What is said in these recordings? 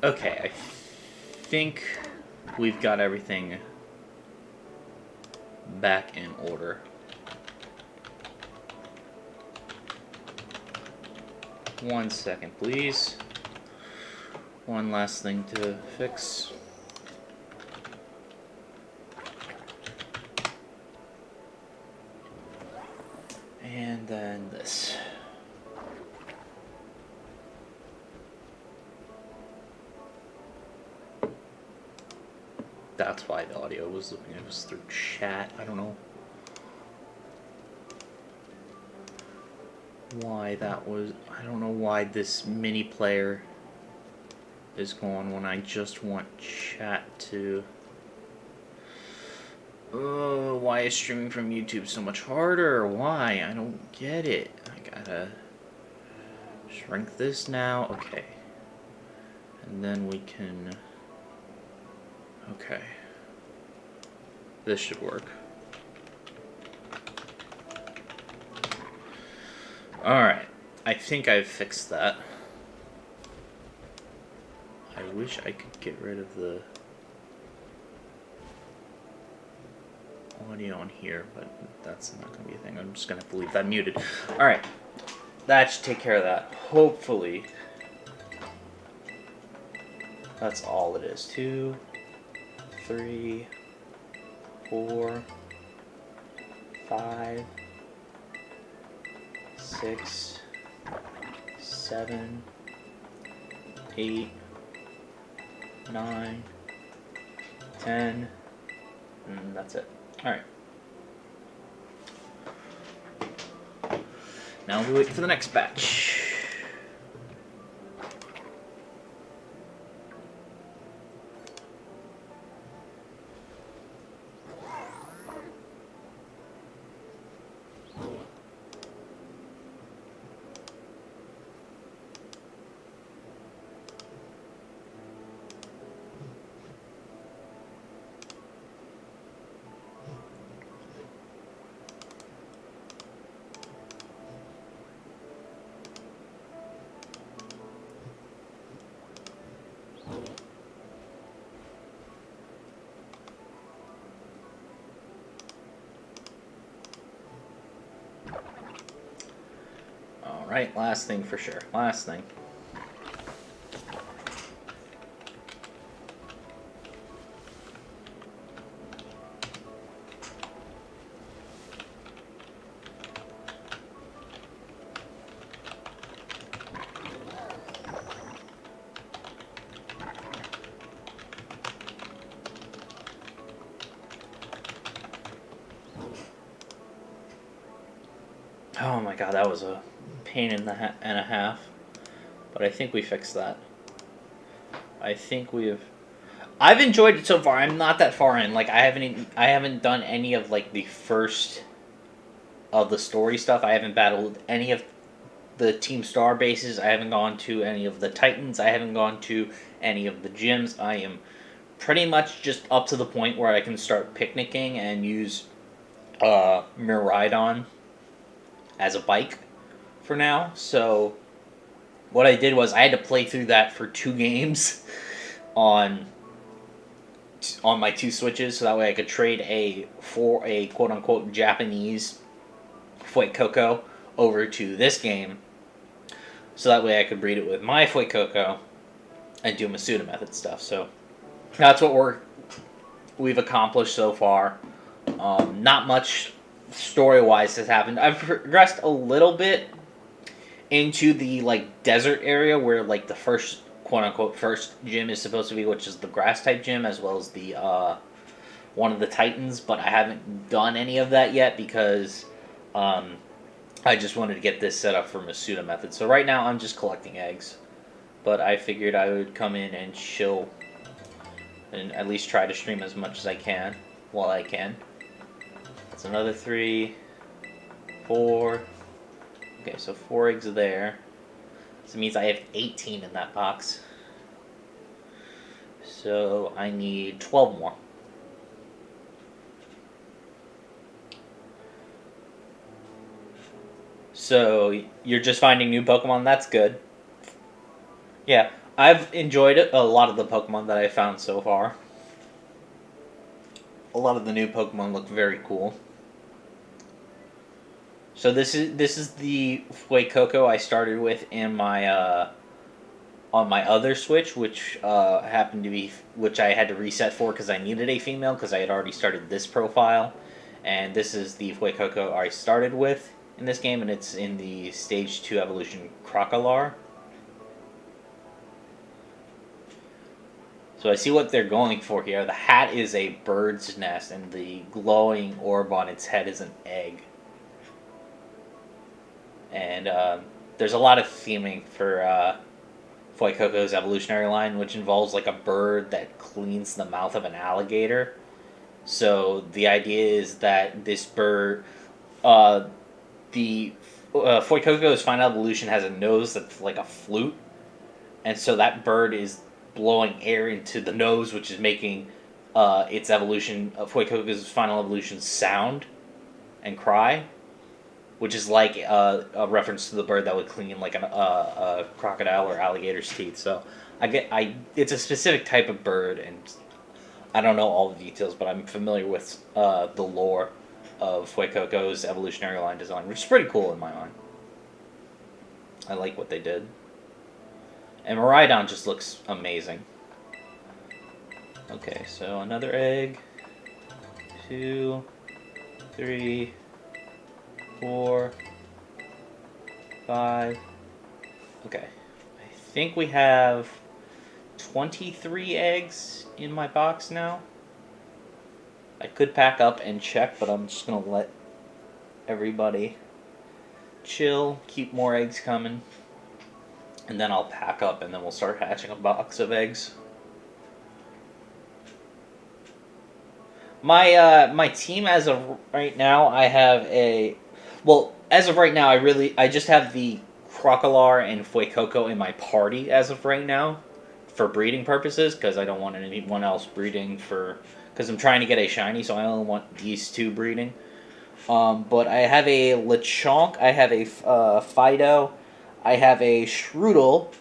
Okay, I think we've got everything back in order. One second, please. One last thing to fix. And then this. That's why the audio was looking. It was through chat. I don't know why that was. I don't know why this mini player is going when I just want chat to. Oh, why is streaming from YouTube so much harder? Why? I don't get it. I gotta shrink this now. Okay. And then we can. Okay. This should work. Alright. I think I've fixed that. I wish I could get rid of the audio on here, but that's not going to be a thing. I'm just going to have to leave that muted. Alright. That should take care of that. Hopefully. That's all it is. 2, 3, 4, 5, 6, 7, 8, 9, 10, and that's it. Alright. Now we wait for the next batch. Alright, last thing for sure. Last thing. Oh my god, that was a pain in the and a half. But I think we fixed that. I think I've enjoyed it so far. I'm not that far in. Like I haven't done any of like the first of the story stuff. I haven't battled any of the Team Star bases. I haven't gone to any of the Titans. I haven't gone to any of the gyms. I am pretty much just up to the point where I can start picnicking and use Miraidon as a bike for now. So what I did was I had to play through that for 2 games on my 2 Switches, so that way I could trade for a quote unquote Japanese Fuecoco over to this game, so that way I could breed it with my Fuecoco and do Masuda method stuff. So that's what we've accomplished so far. Not much story-wise has happened. I've progressed a little bit into the like desert area where like the first quote-unquote first gym is supposed to be, which is the grass type gym, as well as the one of the Titans, but I haven't done any of that yet because I just wanted to get this set up for Masuda method. So right now I'm just collecting eggs, but I figured I would come in and chill and at least try to stream as much as I can while I can. That's another 3, 4. Okay, so 4 eggs there. So it means I have 18 in that box. So I need 12 more. So you're just finding new Pokemon? That's good. Yeah. I've enjoyed it, a lot of the Pokemon that I found so far. A lot of the new Pokemon look very cool. So this is the Fuecoco I started with in my on my other Switch, which happened to be which I had to reset for because I needed a female because I had already started this profile, and this is the Fuecoco I started with in this game, and it's in the Stage 2 Evolution Crocolar. So I see what they're going for here. The hat is a bird's nest, and the glowing orb on its head is an egg. And there's a lot of theming for Fuecoco's evolutionary line, which involves like a bird that cleans the mouth of an alligator. So the idea is that this bird, the Fuecoco's final evolution has a nose that's like a flute, and so that bird is blowing air into the nose, which is making its evolution, Fuecoco's final evolution, sound and cry, which is like a reference to the bird that would clean like a crocodile or alligator's teeth. So it's a specific type of bird, and I don't know all the details, but I'm familiar with the lore of Fuecoco's evolutionary line design, which is pretty cool in my mind. I like what they did. And Miraidon just looks amazing. Okay, so another egg. 2, 3, 4, 5. Okay. I think we have 23 eggs in my box now. I could pack up and check, but I'm just going to let everybody chill, keep more eggs coming, and then I'll pack up and then we'll start hatching a box of eggs. My team as of right now, I have as of right now, I just have the Crocolar and Fuecoco in my party as of right now for breeding purposes, because I don't want anyone else breeding because I'm trying to get a shiny, so I only want these two breeding. But I have a Lechonk, I have a Fido, I have a Shroodle,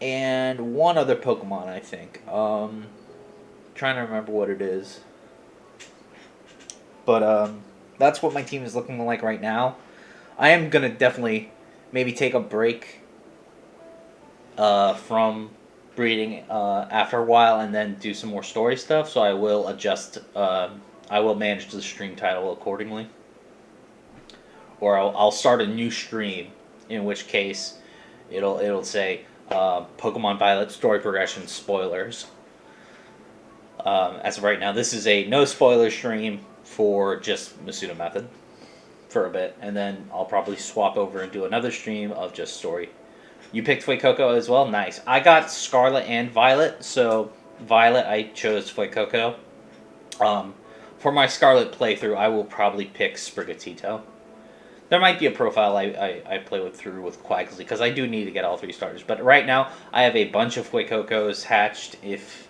and one other Pokemon, I think. Trying to remember what it is. But that's what my team is looking like right now. I am going to definitely maybe take a break from breeding after a while and then do some more story stuff. So I will adjust, I will manage the stream title accordingly. Or I'll start a new stream, in which case it'll say Pokemon Violet story progression spoilers. As of right now, this is a no spoiler stream for just Masuda method for a bit, and then I'll probably swap over and do another stream of just story. You picked Fuecoco as well? Nice. I got Scarlet and Violet, so Violet I chose Fuecoco. For my Scarlet playthrough, I will probably pick Sprigatito. There might be a profile I play through with Quaxly, because I do need to get all 3 starters. But right now, I have a bunch of Fuecocos hatched. If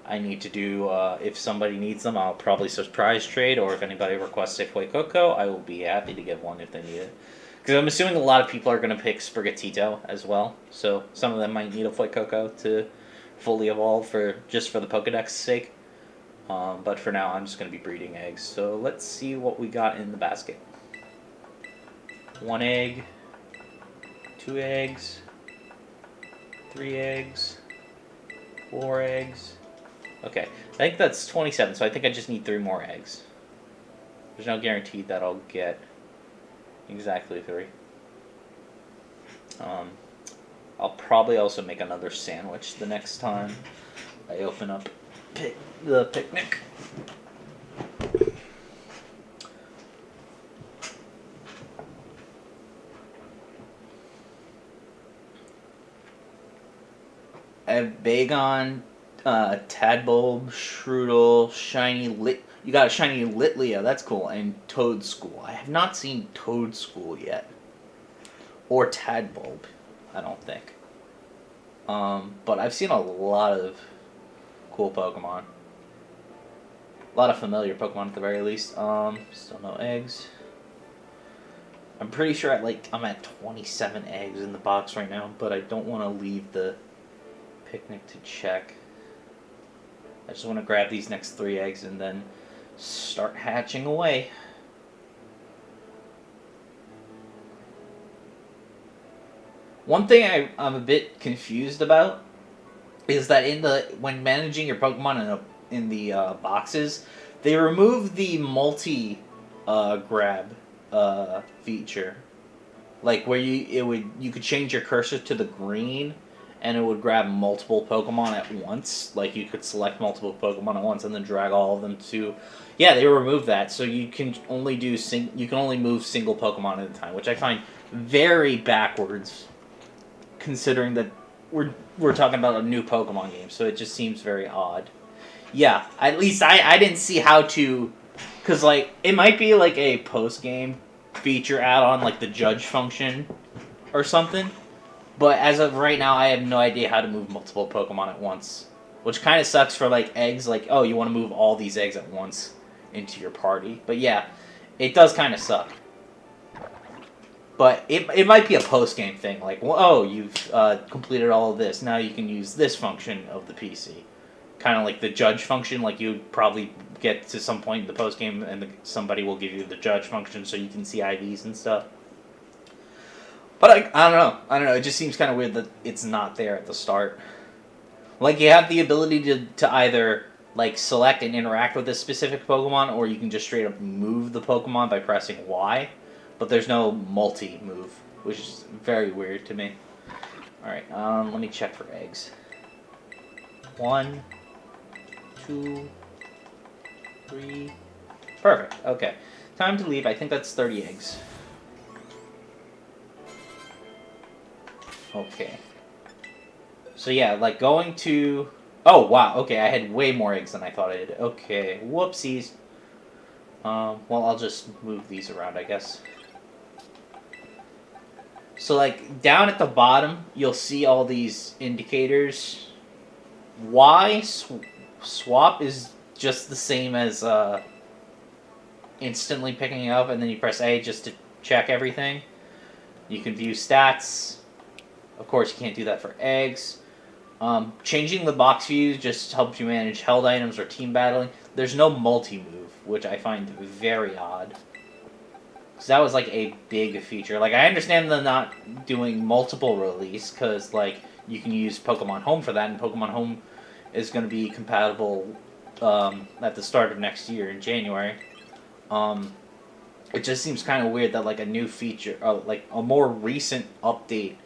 I need to do, if somebody needs them, I'll probably surprise trade, or if anybody requests a Fuecoco, I will be happy to get one if they need it. Because I'm assuming a lot of people are going to pick Sprigatito as well, so some of them might need a Fuecoco to fully evolve just for the Pokedex sake. But for now, I'm just going to be breeding eggs. So let's see what we got in the basket. 1 egg, 2 eggs, 3 eggs, 4 eggs. Okay, I think that's 27, so I think I just need 3 more eggs. There's no guarantee that I'll get exactly 3. I'll probably also make another sandwich the next time I open up the picnic. I have Bagon, Tadbulb, Shroodle, Shiny Lit. You got a Shiny Litlea, that's cool, and Toadschool. I have not seen Toadschool yet. Or Tadbulb, I don't think. But I've seen a lot of cool Pokemon. A lot of familiar Pokemon at the very least. Still no eggs. I'm pretty sure I'm at 27 eggs in the box right now, but I don't want to leave the picnic to check. I just want to grab these next 3 eggs and then start hatching away. One thing I'm a bit confused about is that when managing your Pokemon in the boxes, they remove the multi grab feature, like where you could change your cursor to the green, and it would grab multiple Pokemon at once. Like you could select multiple Pokemon at once and then drag all of them to. Yeah, they removed that, so you can only move single Pokemon at a time, which I find very backwards, considering that we're talking about a new Pokemon game, so it just seems very odd. Yeah, at least I didn't see how to, because like it might be like a post game feature add-on, like the judge function or something. But as of right now, I have no idea how to move multiple Pokemon at once, which kind of sucks for like eggs. Like, oh, you want to move all these eggs at once into your party. But yeah, it does kind of suck. But it might be a post-game thing, like, well, oh, you've completed all of this, now you can use this function of the PC. Kind of like the judge function, like you'd probably get to some point in the post-game and somebody will give you the judge function so you can see IVs and stuff. But I don't know, it just seems kind of weird that it's not there at the start. Like, you have the ability to either, like, select and interact with a specific Pokemon, or you can just straight up move the Pokemon by pressing Y. But there's no multi-move, which is very weird to me. Alright, let me check for eggs. 1, 2, 3... Perfect, okay. Time to leave. I think that's 30 eggs. Okay. So yeah, like going to... Oh, wow, okay, I had way more eggs than I thought I did. Okay, whoopsies. Well, I'll just move these around, I guess. So, like, down at the bottom, you'll see all these indicators. Y swap is just the same as instantly picking up, and then you press A just to check everything. You can view stats. Of course, you can't do that for eggs. Changing the box view just helps you manage held items or team battling. There's no multi-move, which I find very odd. So that was like a big feature. Like, I understand them not doing multiple release, because like you can use Pokemon Home for that, and Pokemon Home is going to be compatible at the start of next year in January. It just seems kind of weird that like a new feature, like a more recent update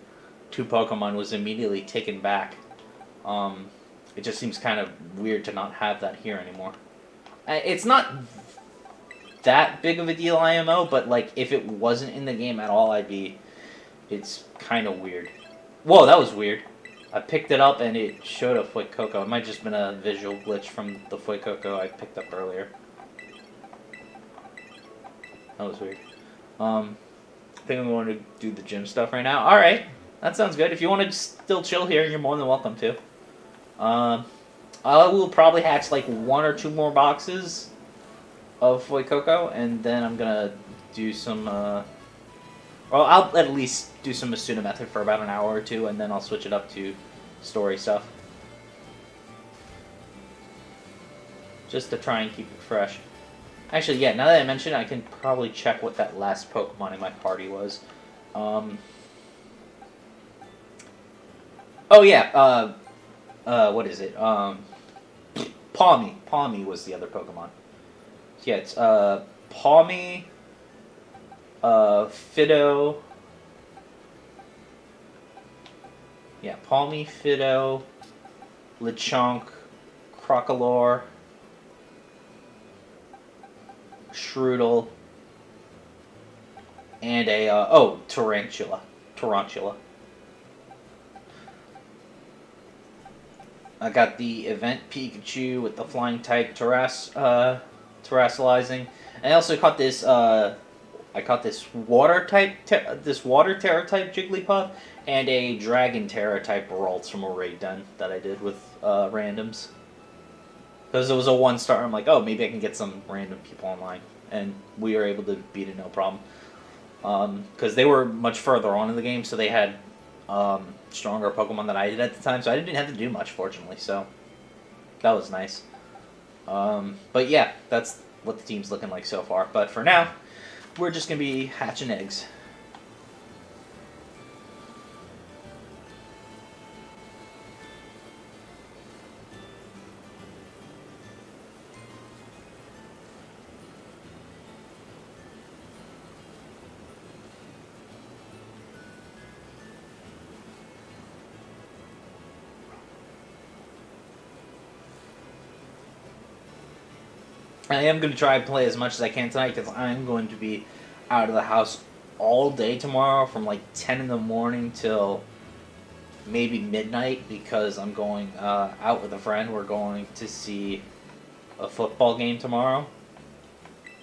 to Pokemon was immediately taken back. It just seems kind of weird to not have that here anymore. It's not that big of a deal, IMO, but like if it wasn't in the game at all, it's kind of weird. Whoa, that was weird. I picked it up and it showed a Fuecoco. It might have just been a visual glitch from the Fuecoco I picked up earlier. That was weird. I think I'm going to do the gym stuff right now. Alright, that sounds good. If you want to still chill here, you're more than welcome to. I will probably hatch like 1 or 2 more boxes of Fuecoco, and then I'm gonna do some, well, I'll at least do some Masuda method for about an hour or 2, and then I'll switch it up to story stuff. Just to try and keep it fresh. Actually, yeah, now that I mention it, I can probably check what that last Pokemon in my party was. Oh yeah, what is it? Pawmi. Pawmi was the other Pokemon. Yeah, it's Pawmi, Fidough. Yeah, Pawmi, Fidough, Lechonk, Crocolore, Shroodle, and a Tarantula. I got the event Pikachu with the flying type terrestrializing. And I also caught this water type Terra type Jigglypuff and a Dragon Terra type Ralts from a raid done that I did with randoms. Because it was a 1-star, I'm like, oh, maybe I can get some random people online, and we were able to beat it no problem. Because they were much further on in the game, so they had stronger Pokemon than I did at the time, so I didn't have to do much, fortunately. So that was nice. But yeah, that's what the team's looking like so far. But for now, we're just gonna be hatching eggs. I am going to try and play as much as I can tonight because I'm going to be out of the house all day tomorrow from like 10 in the morning till maybe midnight because I'm going out with a friend. We're going to see a football game tomorrow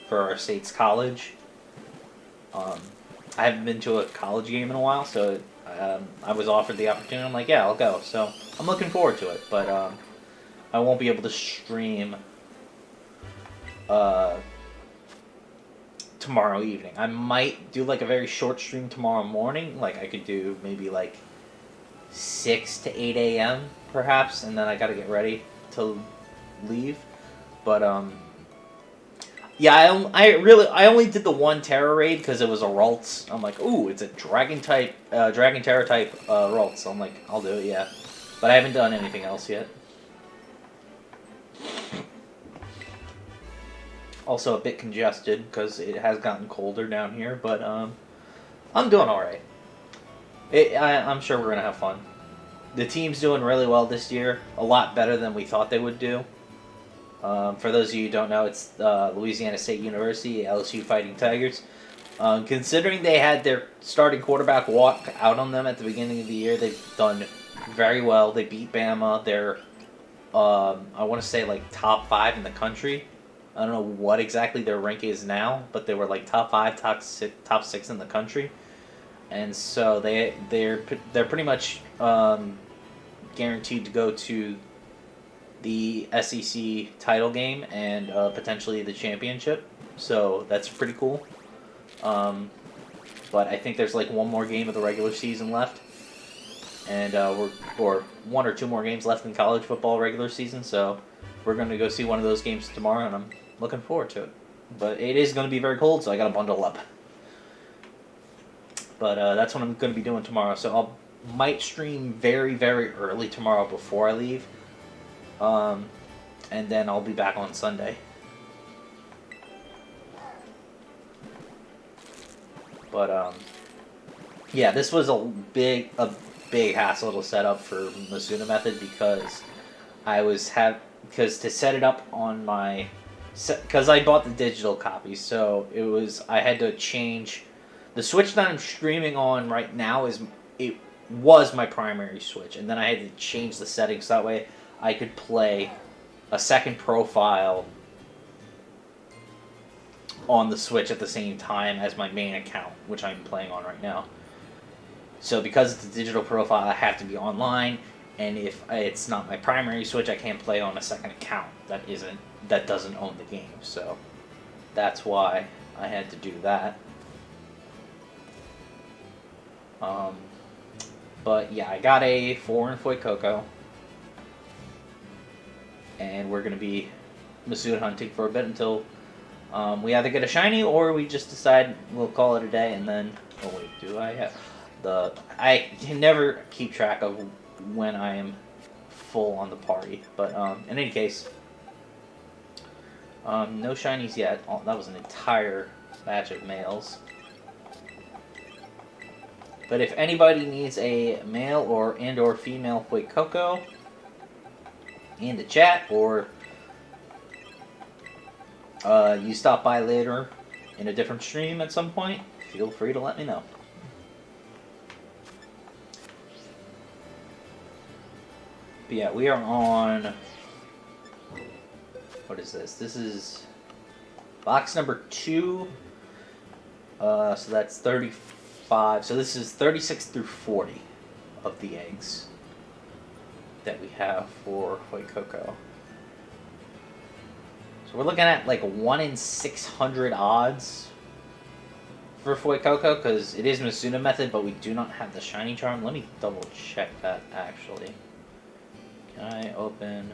for our state's college. I haven't been to a college game in a while, so I was offered the opportunity. I'm like, yeah, I'll go. So I'm looking forward to it, but I won't be able to stream tomorrow evening. I might do like a very short stream tomorrow morning. Like I could do maybe like 6 to 8 a.m. perhaps, and then I gotta get ready to leave. But yeah, I only did the one Terra raid because it was a Ralts. I'm like, ooh, it's a Dragon Terra type Ralts. So I'm like, I'll do it, yeah. But I haven't done anything else yet. Also a bit congested because it has gotten colder down here, but I'm doing all right. I'm sure we're gonna have fun. The team's doing really well this year, a lot better than we thought they would do. For those of you who don't know, it's Louisiana State University, LSU Fighting Tigers. Considering they had their starting quarterback walk out on them at the beginning of the year, they've done very well. They beat Bama. They're, I want to say, like top 5 in the country. I don't know what exactly their rank is now, but they were like top 5, top 6 in the country, and so they're pretty much guaranteed to go to the SEC title game and potentially the championship. So that's pretty cool. But I think there's like one more game of the regular season left, and or 1 or 2 more games left in college football regular season. So we're going to go see one of those games tomorrow, and I'm looking forward to it. But it is going to be very cold, so I got to bundle up. But that's what I'm going to be doing tomorrow. So might stream very, very early tomorrow before I leave. And then I'll be back on Sunday. But yeah, this was a big hassle to set up for Masuda method because because to set it up on my, because I bought the digital copy, so I had to change the Switch that I'm streaming on right now. It was my primary Switch, and then I had to change the settings so that way I could play a second profile on the Switch at the same time as my main account, which I'm playing on right now. So because it's a digital profile, I have to be online, and if it's not my primary Switch, I can't play on a second account that doesn't own the game. So that's why I had to do that. But yeah, I got a 4 in Fuecoco, and we're gonna be Masuda hunting for a bit until we either get a shiny or we just decide we'll call it a day. And then, oh wait, do I have I can never keep track of when I am full on the party. But in any case, no shinies yet. Oh, that was an entire batch of males. But if anybody needs a male or female Fuecoco in the chat, or you stop by later in a different stream at some point, feel free to let me know. But yeah, we are on, what is this? This is box number 2. So that's 35. So this is 36 through 40 of the eggs that we have for Fuecoco. So we're looking at like 1 in 600 odds for Fuecoco because it is Masuda method, but we do not have the shiny charm. Let me double check that actually. Can I open?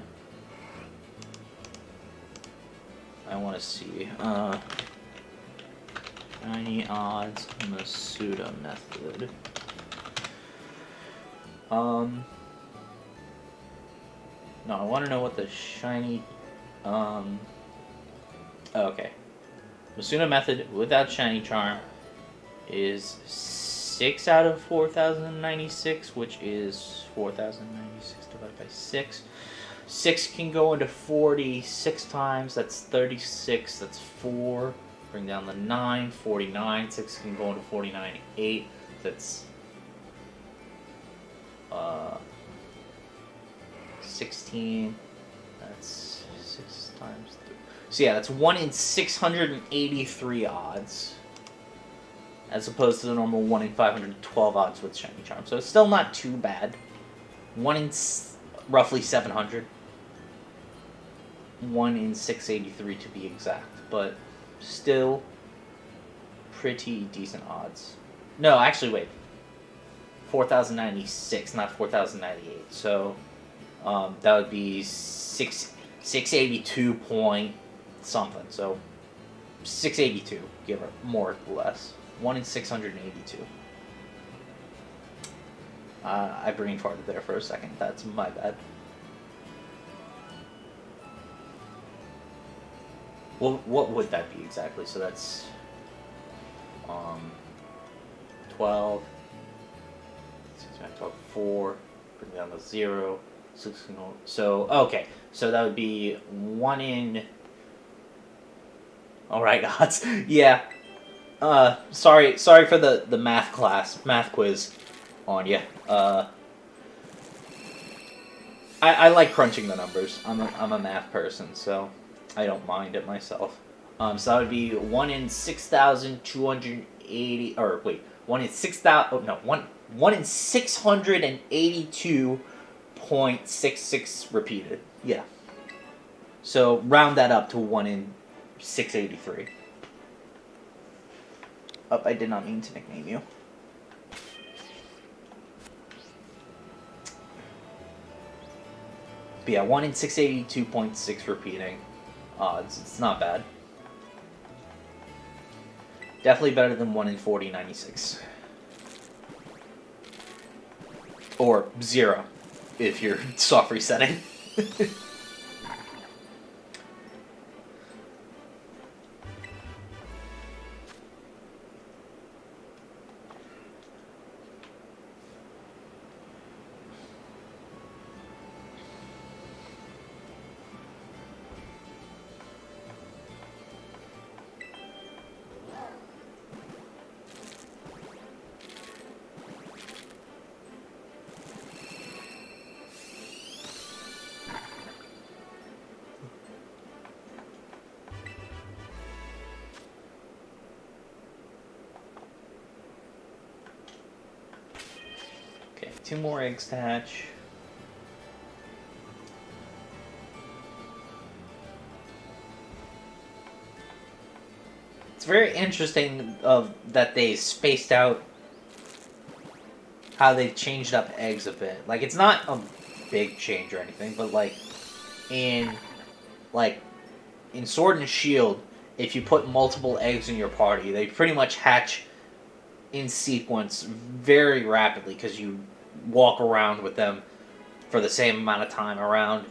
I want to see. Shiny odds Masuda method. No, I want to know what the shiny. Okay. Masuda method without shiny charm is 6 out of 4,096, which is 4,096 divided by 6. 6 can go into 46 times, that's 36, that's 4. Bring down the 9, 49. 6 can go into 49, 8, that's 16. That's 6 times 3. So yeah, that's 1 in 683 odds, as opposed to the normal 1 in 512 odds with shiny charm. So it's still not too bad. 1 in roughly 700. 1 in 683 to be exact, but still pretty decent odds. No, actually, wait. 4,096, not 4,098. So that would be 682 point something. So 682, give or more or less. 1 in 682. I brain farted there for a second. That's my bad. Well, what would that be exactly? So that's 12, 12, 4, bring down to 0, 6, so, okay, so that would be 1 in, alright, odds, yeah, sorry for the math quiz on you, I like crunching the numbers. I'm a math person, so I don't mind it myself. So that would be 1 in 6,280, or wait, 1 in 6,000, oh no, 1 in 682.66 repeated. Yeah. So round that up to 1 in 683. Oh, I did not mean to nickname you. But yeah, 1 in 682.6 repeating odds. It's not bad. Definitely better than 1 in 4096. Or 0, if you're soft resetting. Okay, 2 more eggs to hatch. It's very interesting that they spaced out how they've changed up eggs a bit. Like, it's not a big change or anything, but in Sword and Shield, if you put multiple eggs in your party, they pretty much hatch in sequence very rapidly because you walk around with them for the same amount of time around.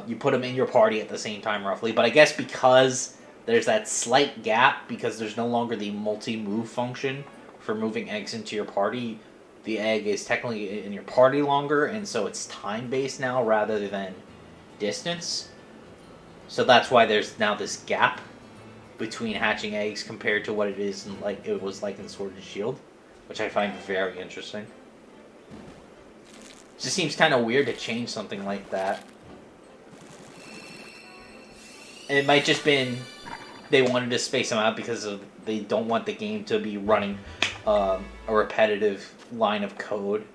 You put them in your party at the same time roughly, but I guess because there's that slight gap, because there's no longer the multi-move function for moving eggs into your party, the egg is technically in your party longer, and so it's time-based now rather than distance. So that's why there's now this gap between hatching eggs compared to what it is in, it was like in Sword and Shield, which I find very interesting. It just seems kind of weird to change something like that. And it might just been they wanted to space them out because they don't want the game to be running a repetitive line of code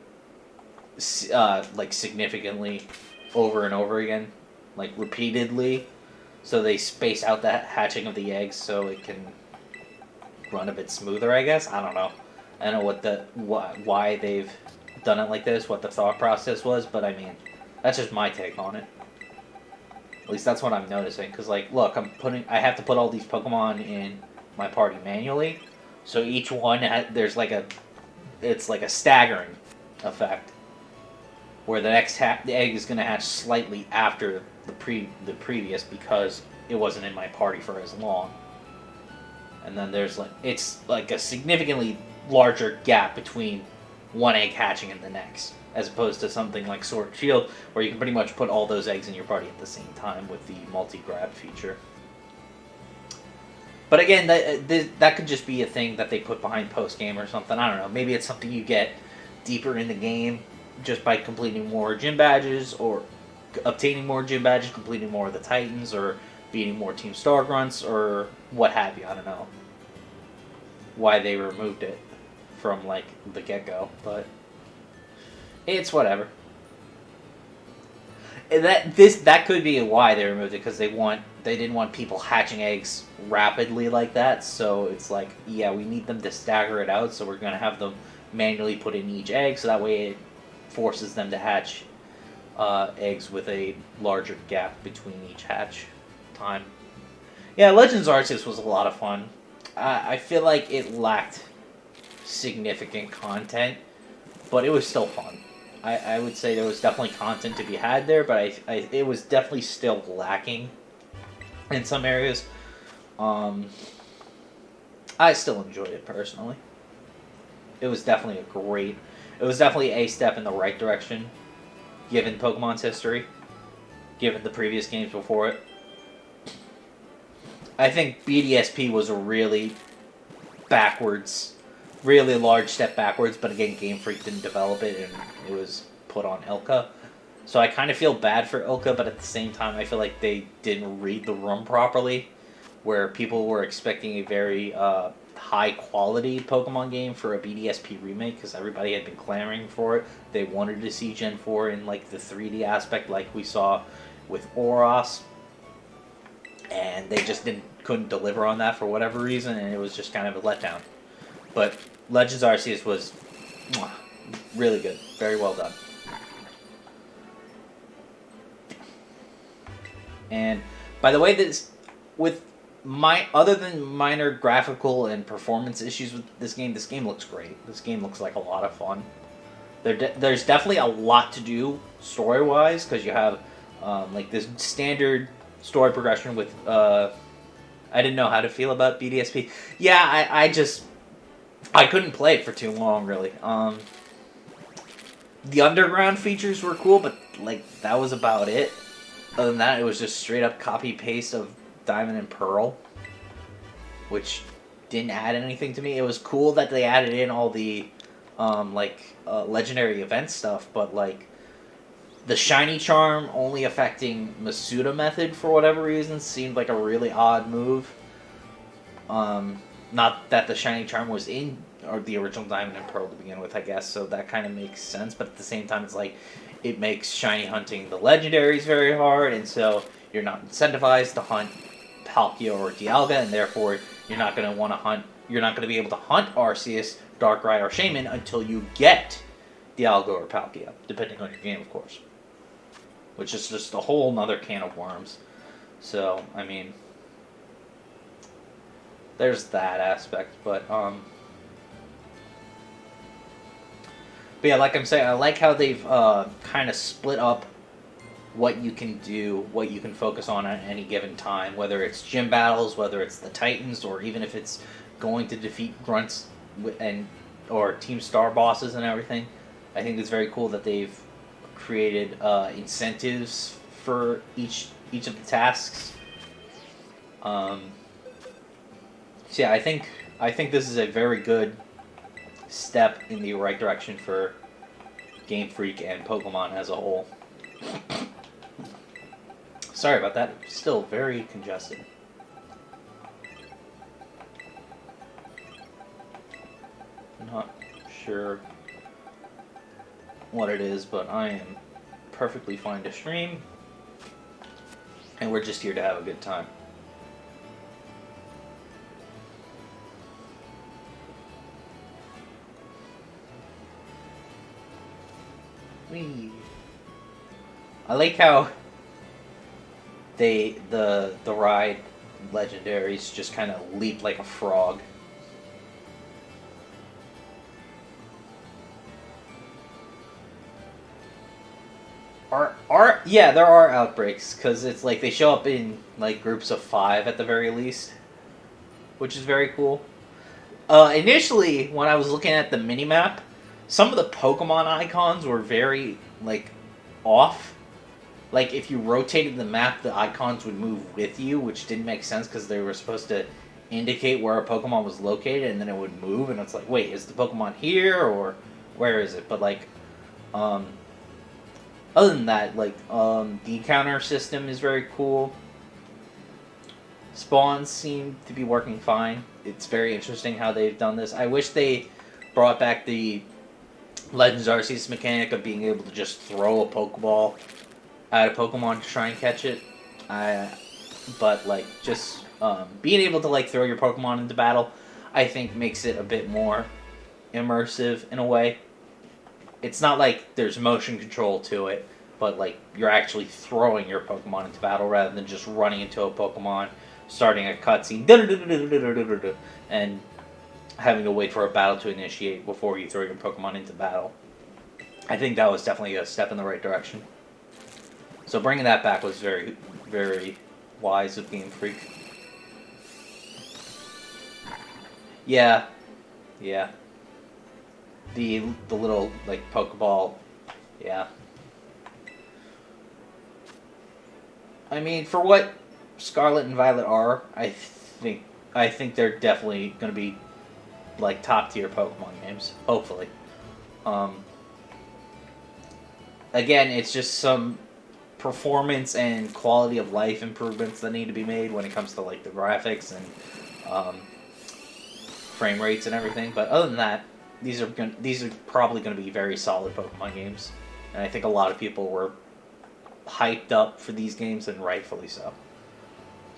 significantly over and over again, repeatedly. So they space out the hatching of the eggs so it can run a bit smoother, I guess. I don't know. I don't know why they've done it like this, what the thought process was, but I mean, that's just my take on it. At least that's what I'm noticing. Because, like, look, I have to put all these Pokemon in my party manually. So each one, there's like it's like a staggering effect. Where the next the egg is going to hatch slightly after the previous because it wasn't in my party for as long. And then there's it's like a significantly larger gap between one egg hatching and the next, as opposed to something like Sword and Shield, where you can pretty much put all those eggs in your party at the same time with the multi-grab feature. But again, that could just be a thing that they put behind post-game or something. I don't know. Maybe it's something you get deeper in the game just by completing more gym badges, or obtaining more gym badges, completing more of the Titans, or beating more Team Star Grunts, or what have you. I don't know why they removed it from, like, the get-go, but it's whatever. That could be why they removed it, because they didn't want people hatching eggs rapidly like that. So it's like, yeah, we need them to stagger it out, so we're gonna have them manually put in each egg, so that way it forces them to hatch eggs with a larger gap between each hatch time. Yeah, Legends Arceus was a lot of fun. I feel like it lacked significant content, but it was still fun. I would say there was definitely content to be had there, but it was definitely still lacking in some areas. I still enjoyed it personally. It was definitely a step in the right direction, given Pokemon's history, given the previous games before it. I think BDSP was a really large step backwards, but again, Game Freak didn't develop it, and it was put on Ilka. So I kind of feel bad for Ilka, but at the same time, I feel like they didn't read the room properly, where people were expecting a very high-quality Pokemon game for a BDSP remake, because everybody had been clamoring for it. They wanted to see Gen 4 in, like, the 3D aspect like we saw with Oros, and they just couldn't deliver on that for whatever reason, and it was just kind of a letdown. But Legends Arceus was really good. Very well done. And by the way, other than minor graphical and performance issues with this game looks great. This game looks like a lot of fun. There's definitely a lot to do story-wise, because you have like this standard story progression with I didn't know how to feel about BDSP. Yeah, I couldn't play it for too long, really. The underground features were cool, but like that was about it. Other than that, it was just straight up copy paste of Diamond and Pearl, which didn't add anything to me. It was cool that they added in all the legendary event stuff, but like the shiny charm only affecting Masuda method for whatever reason seemed like a really odd move. Not that the shiny charm was in or the original Diamond and Pearl to begin with, I guess, so that kind of makes sense, but at the same time it's like it makes shiny hunting the legendaries very hard, and so you're not incentivized to hunt Palkia or Dialga, and therefore you're not going to be able to hunt Arceus, Darkrai, or Shaman until you get Dialga or Palkia, depending on your game, of course. Which is just a whole nother can of worms. So, I mean, there's that aspect, but yeah, like I'm saying, I like how they've kind of split up what you can do, what you can focus on at any given time, whether it's gym battles, whether it's the Titans, or even if it's going to defeat Grunts or Team Star bosses and everything. I think it's very cool that they've created incentives for each of the tasks. So yeah, I think this is a very good step in the right direction for Game Freak and Pokemon as a whole. Sorry about that. Still very congested. Not sure what it is, but I am perfectly fine to stream, and we're just here to have a good time. Whee! I like how the ride legendaries just kind of leap like a frog. Yeah, there are outbreaks because it's like they show up in like groups of 5 at the very least, which is very cool. Initially, when I was looking at the minimap, some of the Pokemon icons were very like off. Like if you rotated the map, the icons would move with you, which didn't make sense because they were supposed to indicate where a Pokemon was located, and then it would move, and it's like, wait, is the Pokemon here or where is it? But like, other than that, like, the encounter system is very cool. Spawns seem to be working fine. It's very interesting how they've done this. I wish they brought back the Legends Arceus mechanic of being able to just throw a Pokeball at a Pokemon to try and catch it. But like, just being able to like throw your Pokemon into battle, I think makes it a bit more immersive in a way. It's not like there's motion control to it, but like you're actually throwing your Pokemon into battle rather than just running into a Pokemon, starting a cutscene, and having to wait for a battle to initiate before you throw your Pokemon into battle. I think that was definitely a step in the right direction. So bringing that back was very, very wise of Game Freak. Yeah. The little like Pokeball, yeah. I mean, for what Scarlet and Violet are, I think they're definitely going to be like top tier Pokemon games. Hopefully. Again, it's just some performance and quality of life improvements that need to be made when it comes to like the graphics and frame rates and everything. But other than that, these are probably going to be very solid Pokemon games, and I think a lot of people were hyped up for these games, and rightfully so.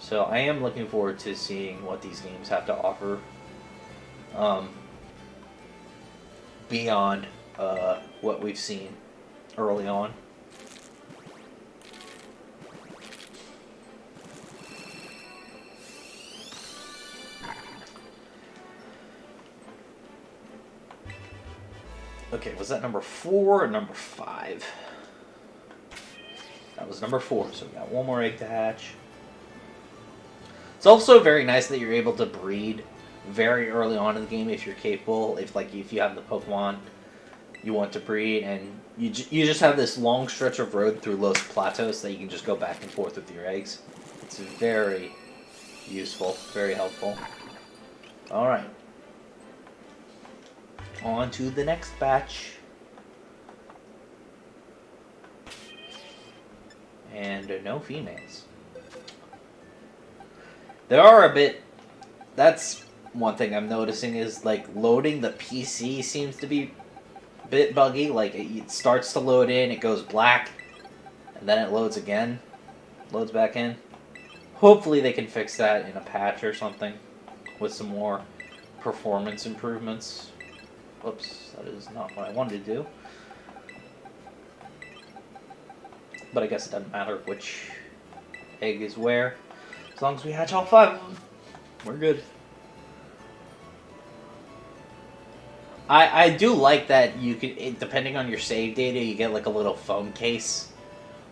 So I am looking forward to seeing what these games have to offer beyond what we've seen early on. Okay, was that number 4 or number 5? That was number 4, so we got one more egg to hatch. It's also very nice that you're able to breed very early on in the game if you're capable. If you have the Pokemon you want to breed, and you just have this long stretch of road through Los Platos that you can just go back and forth with your eggs. It's very useful, very helpful. All right. On to the next batch. And no females. There are a bit... That's one thing I'm noticing is, like, loading the PC seems to be a bit buggy. Like, it starts to load in, it goes black, and then it loads again. Loads back in. Hopefully they can fix that in a patch or something with some more performance improvements. Whoops, that is not what I wanted to do. But I guess it doesn't matter which egg is where. As long as we hatch all 5 of them, we're good. I do like that you can, depending on your save data, you get like a little phone case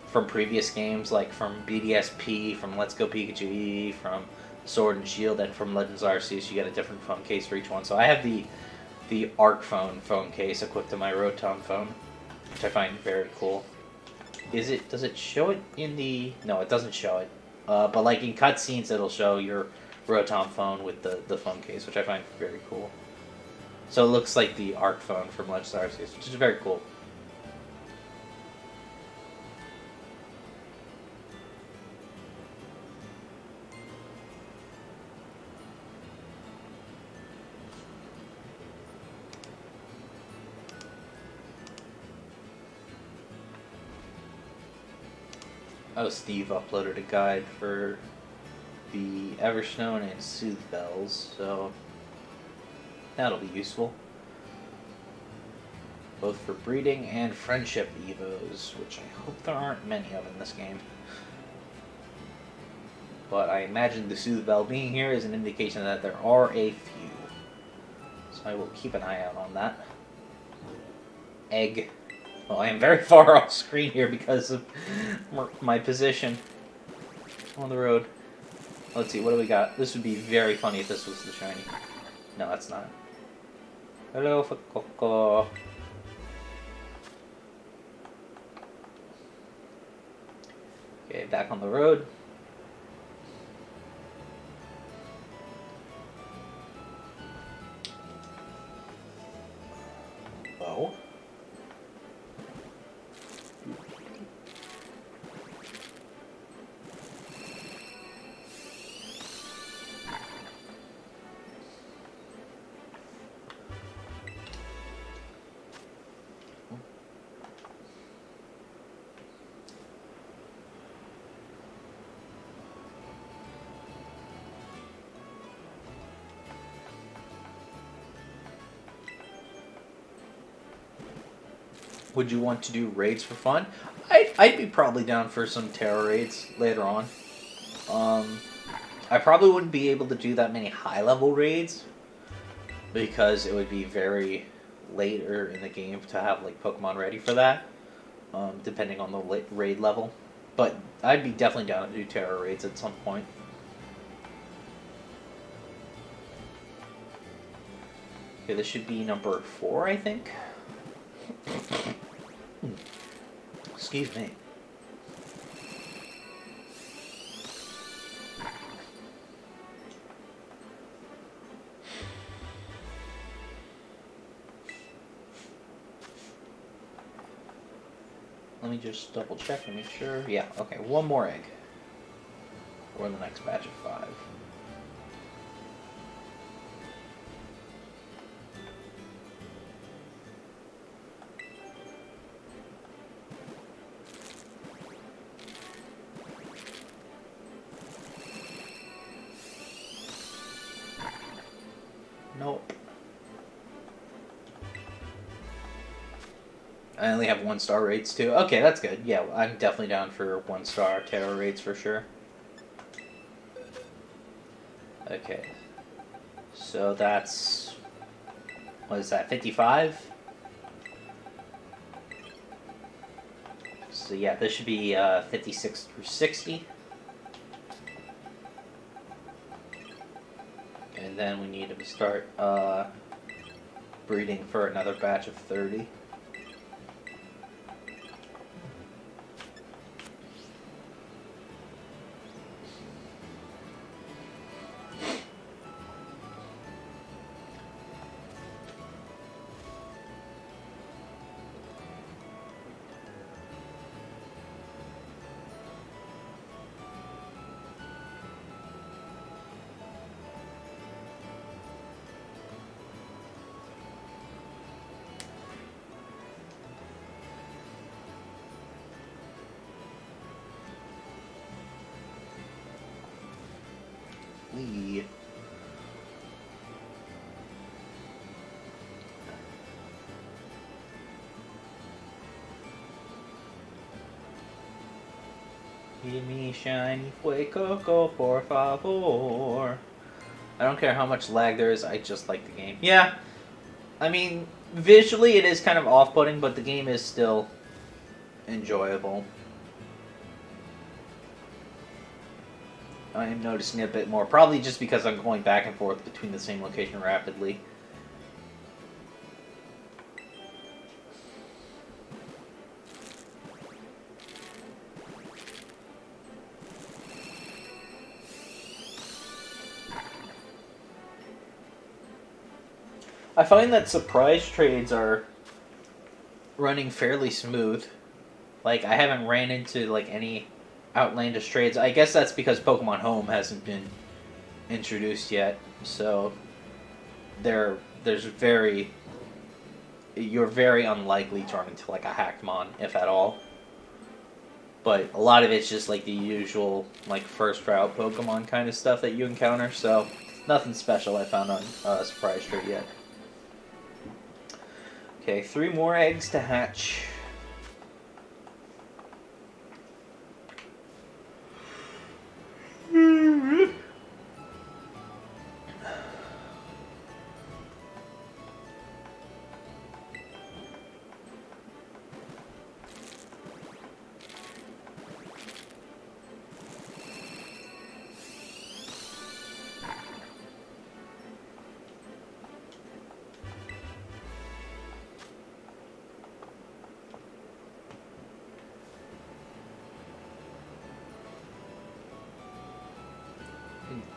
from previous games, like from BDSP, from Let's Go Pikachu E, from Sword and Shield, and from Legends Arceus. You get a different phone case for each one. So I have the Arc phone case equipped to my Rotom phone, which I find very cool. Does it show it in the... No, it doesn't show it. But like in cutscenes, it'll show your Rotom phone with the phone case, which I find very cool. So it looks like the Arc phone from Legends Arceus, which is very cool. Oh, Steve uploaded a guide for the Everstone and Soothe Bells, so that'll be useful. both for breeding and friendship evos, which I hope there aren't many of in this game. But I imagine the Soothe Bell being here is an indication that there are a few. So I will keep an eye out on that. Egg. Well, I am very far off screen here because of my position on the road. Let's see, what do we got? This would be very funny if this was the shiny. No, it's not. Hello, Fuecoco. Okay, back on the road. Oh. Would you want to do raids for fun? I'd be probably down for some terror raids later on. I probably wouldn't be able to do that many high-level raids because it would be very later in the game to have like Pokemon ready for that, depending on the raid level. But I'd be definitely down to do terror raids at some point. Okay, this should be number 4, I think. Excuse me. Let me just double check and make sure. Yeah, okay, one more egg. Or the next batch of 5. Nope. I only have 1-star rates too. Okay, that's good. Yeah, I'm definitely down for 1-star terror rates for sure. Okay. So that's... what is that, 55? So yeah, this should be 56 through 60. And then we need to start breeding for another batch of 30. Lee. Give me shiny Fuecoco, por favor. I don't care how much lag there is, I just like the game. Yeah, I mean, visually it is kind of off-putting, but the game is still enjoyable. I am noticing it a bit more, probably just because I'm going back and forth between the same location rapidly. I find that surprise trades are running fairly smooth. Like, I haven't ran into like any outlandish trades. I guess that's because Pokemon Home hasn't been introduced yet, so you're very unlikely to run into like a Hackmon, if at all. But a lot of it's just like the usual like first route Pokemon kind of stuff that you encounter, so nothing special I found on Surprise Trade yet. Okay, 3 more eggs to hatch.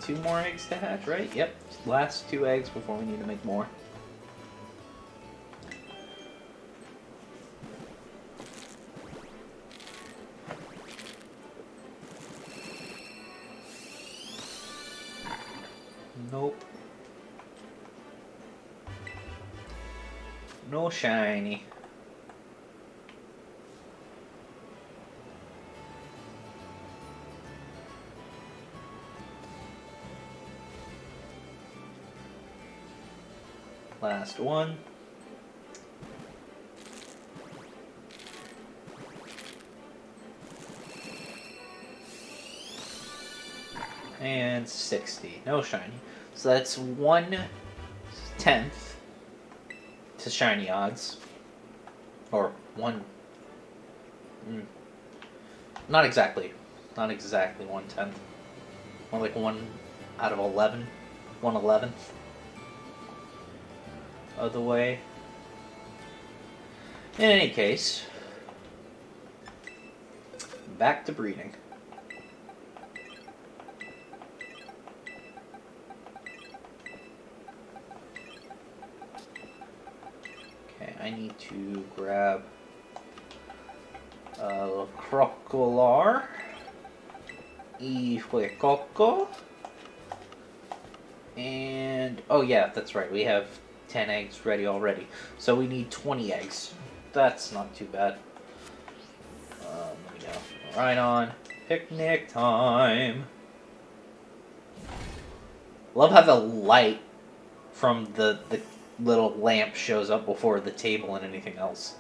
Two more eggs to hatch, right? Yep. Last 2 eggs before we need to make more. Nope. No shiny. Last one. And 60. No shiny. So that's 1/10 to shiny odds. Or 1. Not exactly. Not exactly 1/10. More like 1 out of 11. 1/11 of the way. In any case, back to breeding. Okay, I need to grab a Crocolar, Fuecoco, and oh yeah, that's right, we have 10 eggs ready already. So we need 20 eggs. That's not too bad. Let me go. Right on. Picnic time. Love how the light from the little lamp shows up before the table and anything else.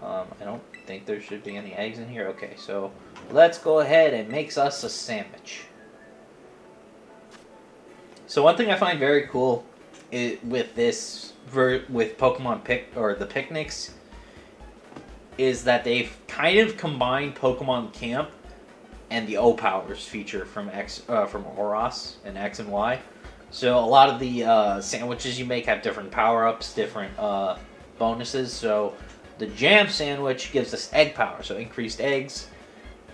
I don't think there should be any eggs in here. Okay, so let's go ahead and make us a sandwich. So one thing I find very cool with this with Pokemon the picnics is that they've kind of combined Pokemon Camp and the O Powers feature from Oros and X and Y. So a lot of the sandwiches you make have different power-ups, different bonuses. So the jam sandwich gives us egg power, so increased eggs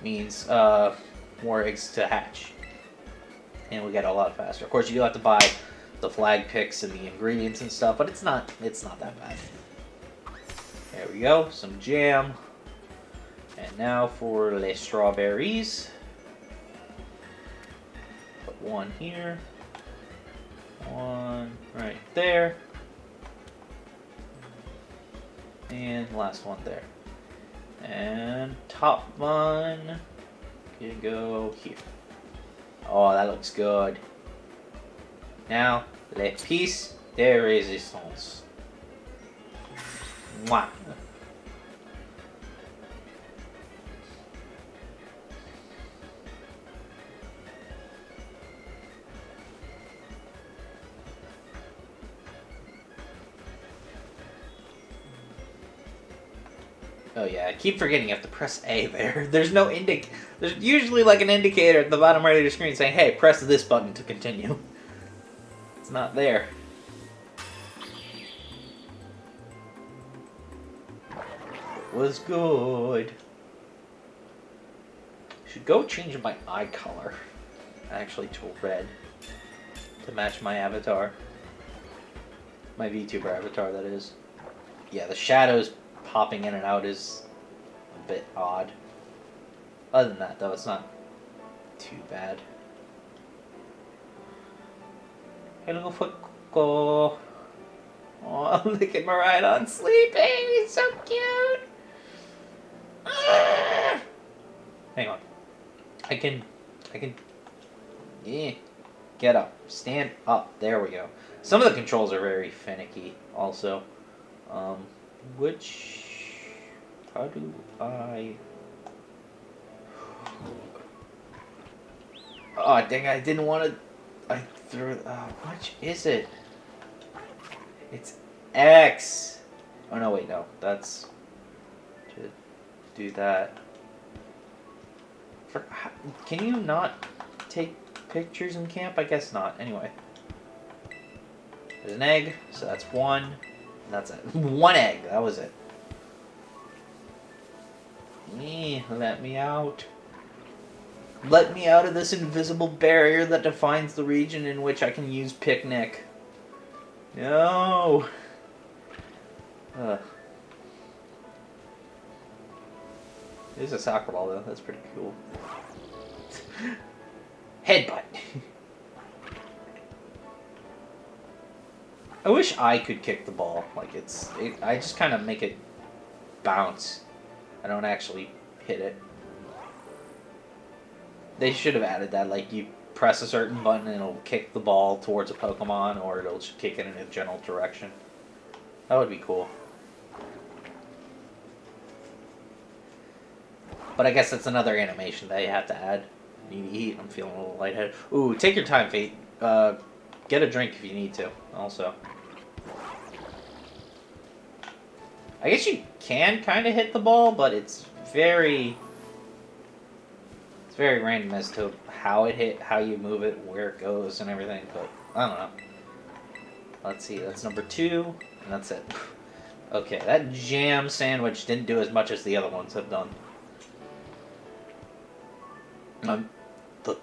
means more eggs to hatch, and we get a lot faster. Of course, you do have to buy the flag picks and the ingredients and stuff, but it's not that bad. There we go, some jam. And now for the strawberries. Put one here. One right there. And last one there. And top one can go here. Oh, that looks good. Now, les pièces de résistance. Mwah. Oh yeah, I keep forgetting you have to press A there. There's no There's usually like an indicator at the bottom right of your screen saying, hey, press this button to continue. It's not there. It was good. Should go change my eye color, actually, to red to match my avatar. My VTuber avatar, that is. Yeah, the shadows popping in and out is a bit odd. Other than that, though, it's not too bad. Hello, Fuecoco. Oh, look at Maridon sleeping. He's so cute. Ah! Hang on. I can. Yeah. Get up. Stand up. There we go. Some of the controls are very finicky, also. Um, which... How do I... Oh, dang, I didn't want to... I threw... which is it? It's X. Oh, no, wait, no. That's... To do that. Can you not take pictures in camp? I guess not. Anyway. There's an egg, so that's one. And that's it. One egg. That was it. Let me out. Let me out of this invisible barrier that defines the region in which I can use picnic. No. There's a soccer ball though. That's pretty cool. Headbutt. I wish I could kick the ball. Like I just kind of make it bounce. I don't actually hit it. They should have added that. Like you press a certain button and it'll kick the ball towards a Pokemon, or it'll just kick it in a general direction. That would be cool. But I guess that's another animation that you have to add. Need to eat. I'm feeling a little lightheaded. Ooh, take your time, Fate. Get a drink if you need to. Also, I guess you can kind of hit the ball, but it's very random as to how it hit, how you move it, where it goes, and everything. But I don't know. Let's see. That's number 2, and that's it. Okay, that jam sandwich didn't do as much as the other ones have done. The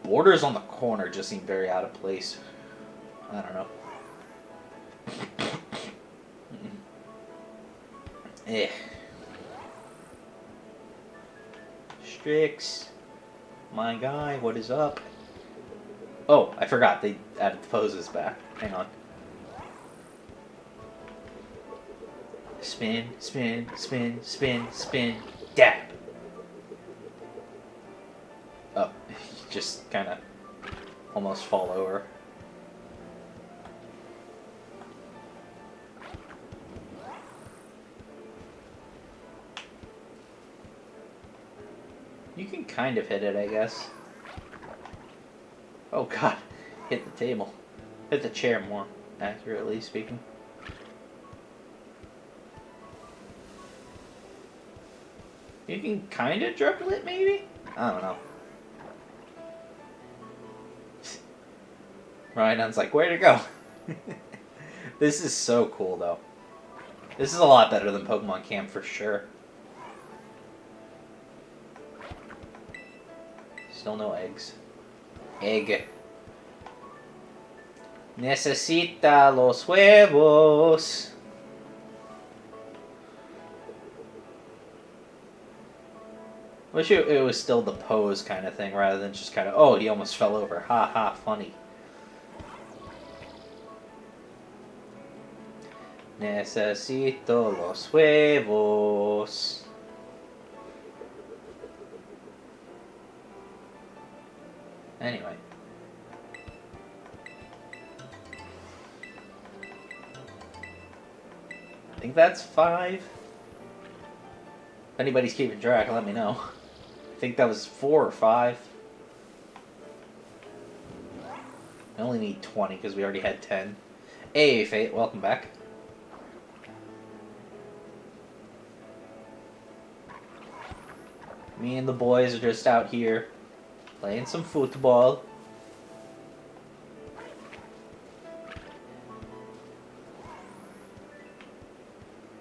borders on the corner just seem very out of place. I don't know. Strix, my guy, what is up? Oh, I forgot they added the poses back. Hang on. Spin, spin, spin, spin, spin, dab. Oh, just kind of almost fall over. You can kind of hit it, I guess. Oh god, hit the table. Hit the chair, more accurately speaking. You can kind of dribble it, maybe? I don't know. Ryan's like, where'd it go? This is so cool, though. This is a lot better than Pokemon Camp for sure. Still no eggs. Egg. Necesita los huevos. Wish it was still the pose kind of thing rather than just kind of, oh, he almost fell over. Ha ha, funny. Necesito los huevos. Anyway. I think that's 5. If anybody's keeping track, let me know. I think that was 4 or 5. I only need 20 because we already had 10. Hey, Fate, welcome back. Me and the boys are just out here playing some football.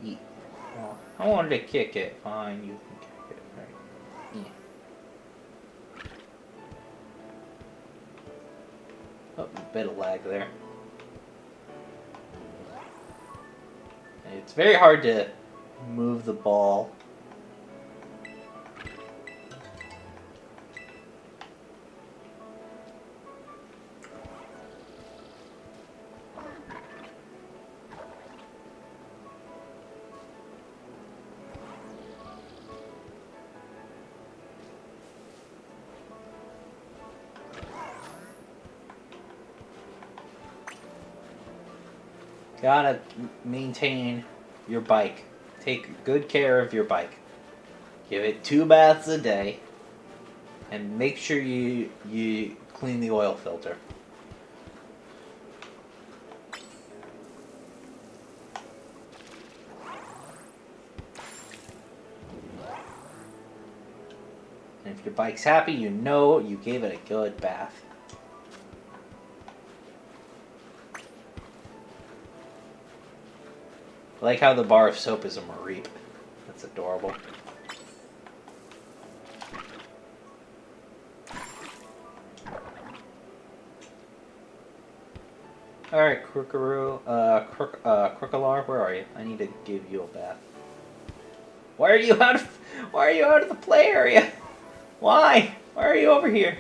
Yeah. Oh, I wanted to kick it. Fine, you can kick it. Right. Yeah. Oh, a bit of lag there. It's very hard to move the ball. Gotta maintain your bike. Take good care of your bike. Give it 2 baths a day. And make sure you clean the oil filter. And if your bike's happy, you know you gave it a good bath. I like how the bar of soap is a Mareep. That's adorable. Alright, Crookalar, where are you? I need to give you a bath. Why are you out of the play area? Why? Why are you over here?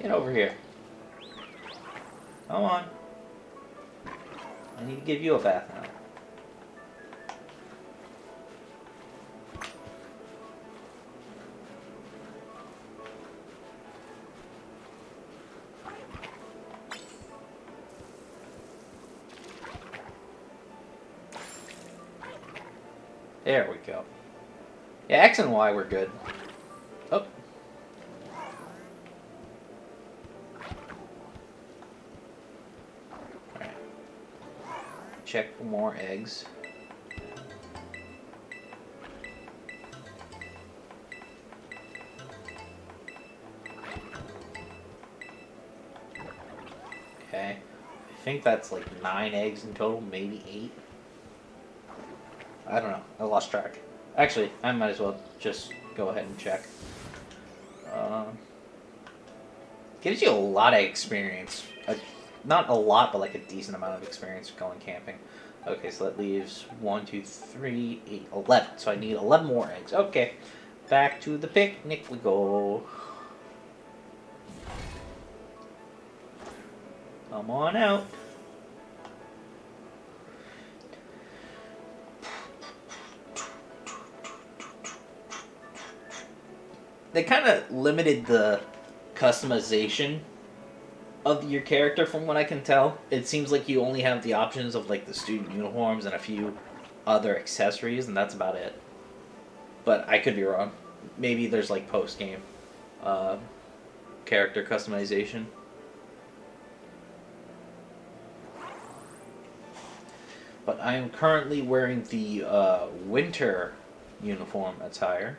Get over here. Come on. I need to give you a bath now. There we go. Yeah, X and Y were good. Oh. Alright. Check for more eggs. Okay. I think that's like 9 eggs in total, maybe 8. I don't know. I lost track. Actually, I might as well just go ahead and check. Gives you a lot of experience. Not a lot, but like a decent amount of experience going camping. Okay, so that leaves 1, 2, 3, 8, 11. So I need 11 more eggs. Okay, back to the picnic we go. Come on out. They kind of limited the customization of your character from what I can tell. It seems like you only have the options of like the student uniforms and a few other accessories, and that's about it. But I could be wrong. Maybe there's like post-game character customization. But I am currently wearing the winter uniform attire,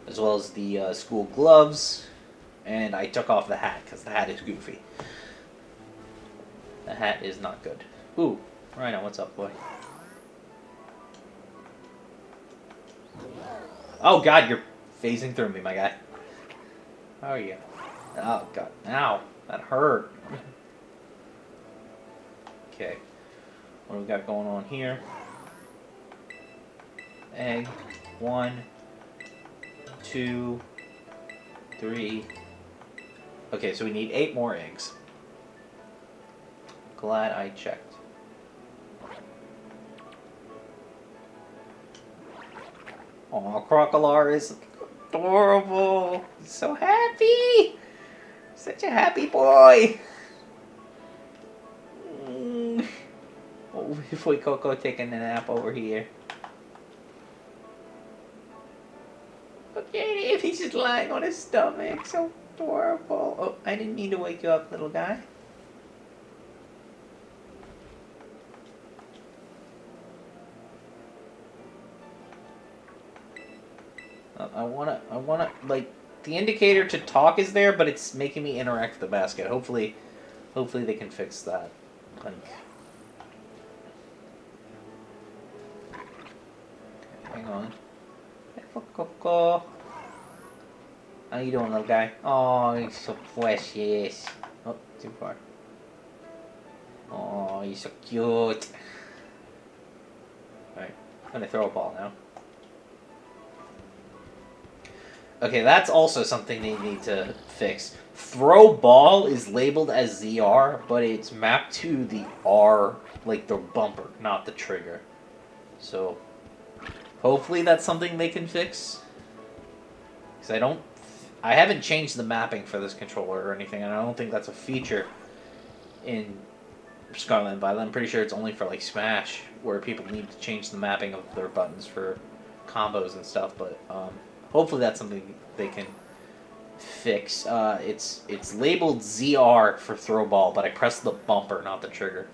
as well as the school gloves, and I took off the hat because the hat is goofy. The hat is not good. Ooh, Rhino, what's up, boy? Oh god, you're phasing through me, my guy. How are you? Oh god, ow, that hurt. Okay, what do we got going on here? Egg, 1, 2, 3. Okay, so we need 8 more eggs. Glad I checked. Aw, Crocodile is adorable. He's so happy. Such a happy boy. Oh, Fuecoco taking a nap over here. Look at him, he's just lying on his stomach. So adorable. Oh, I didn't mean to wake you up, little guy. I wanna, like, the indicator to talk is there, but it's making me interact with the basket. Hopefully they can fix that. Like, hang on. Fuecoco. How you doing, little guy? Oh, he's so precious. Oh, too far. Oh, he's so cute. Alright, I'm gonna throw a ball now. Okay, that's also something they need to fix. Throw ball is labeled as ZR, but it's mapped to the R, like the bumper, not the trigger. So, hopefully that's something they can fix. Because I haven't changed the mapping for this controller or anything, and I don't think that's a feature in Scarlet and Violet. I'm pretty sure it's only for like Smash, where people need to change the mapping of their buttons for combos and stuff. But hopefully that's something they can fix. It's labeled ZR for throw ball, but I pressed the bumper, not the trigger.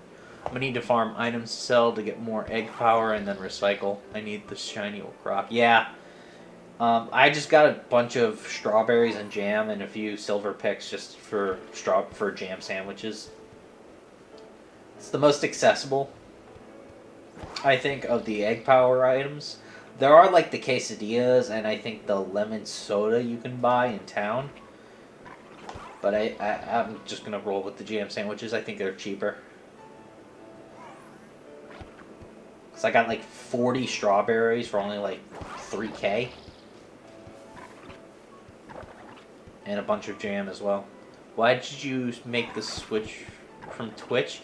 I'm gonna need to farm items to sell to get more egg power and then recycle. I need the shiny old croc. Yeah. I just got a bunch of strawberries and jam and a few silver picks just for jam sandwiches. It's the most accessible, I think, of the egg power items. There are like the quesadillas and I think the lemon soda you can buy in town. But I'm just gonna roll with the jam sandwiches. I think they're cheaper. Cause I got like 40 strawberries for only like 3K. And a bunch of jam as well. Why did you make the switch from Twitch?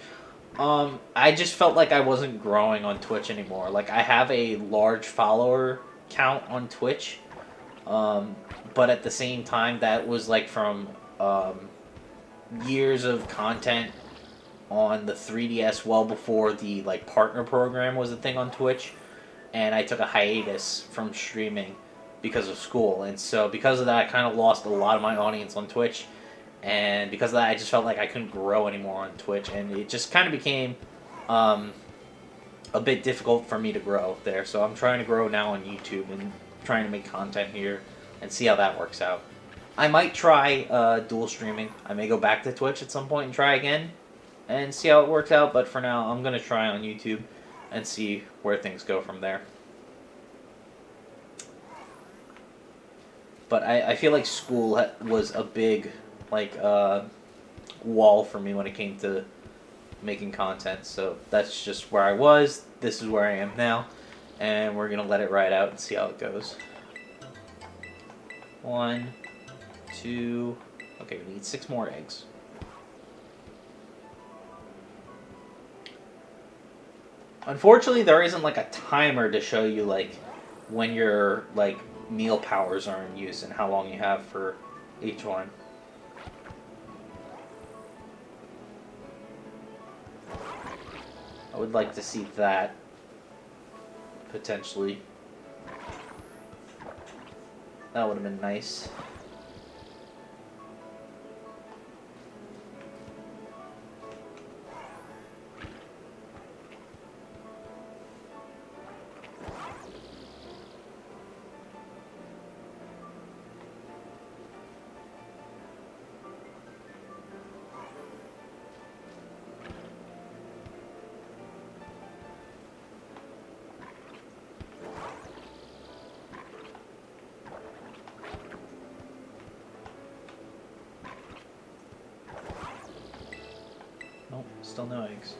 I just felt like I wasn't growing on Twitch anymore. Like, I have a large follower count on Twitch. But at the same time, that was like from years of content on the 3DS well before the like partner program was a thing on Twitch. And I took a hiatus from streaming because of school, and so because of that I kind of lost a lot of my audience on Twitch, and because of that I just felt like I couldn't grow anymore on Twitch, and it just kind of became a bit difficult for me to grow there. So I'm trying to grow now on YouTube and trying to make content here and see how that works out. I might try dual streaming. I may go back to Twitch at some point and try again and see how it works out, but for now I'm going to try on YouTube and see where things go from there. But I feel like school was a big like wall for me when it came to making content. So that's just where I was. This is where I am now, and we're gonna let it ride out and see how it goes. 1, 2. Okay, we need 6 more eggs. Unfortunately, there isn't like a timer to show you like when your like meal powers are in use and how long you have for each one. I would like to see that potentially. That would have been nice. Nope, still no eggs.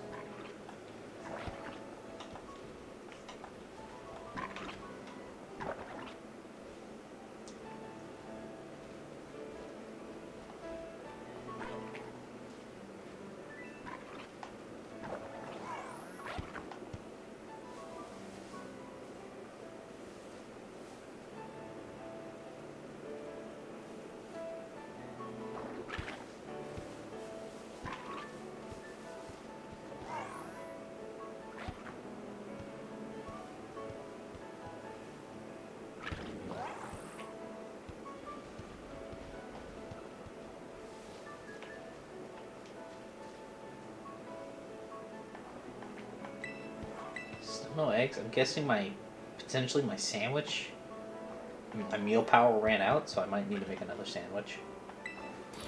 No eggs. I'm guessing potentially my sandwich, my meal power ran out, so I might need to make another sandwich.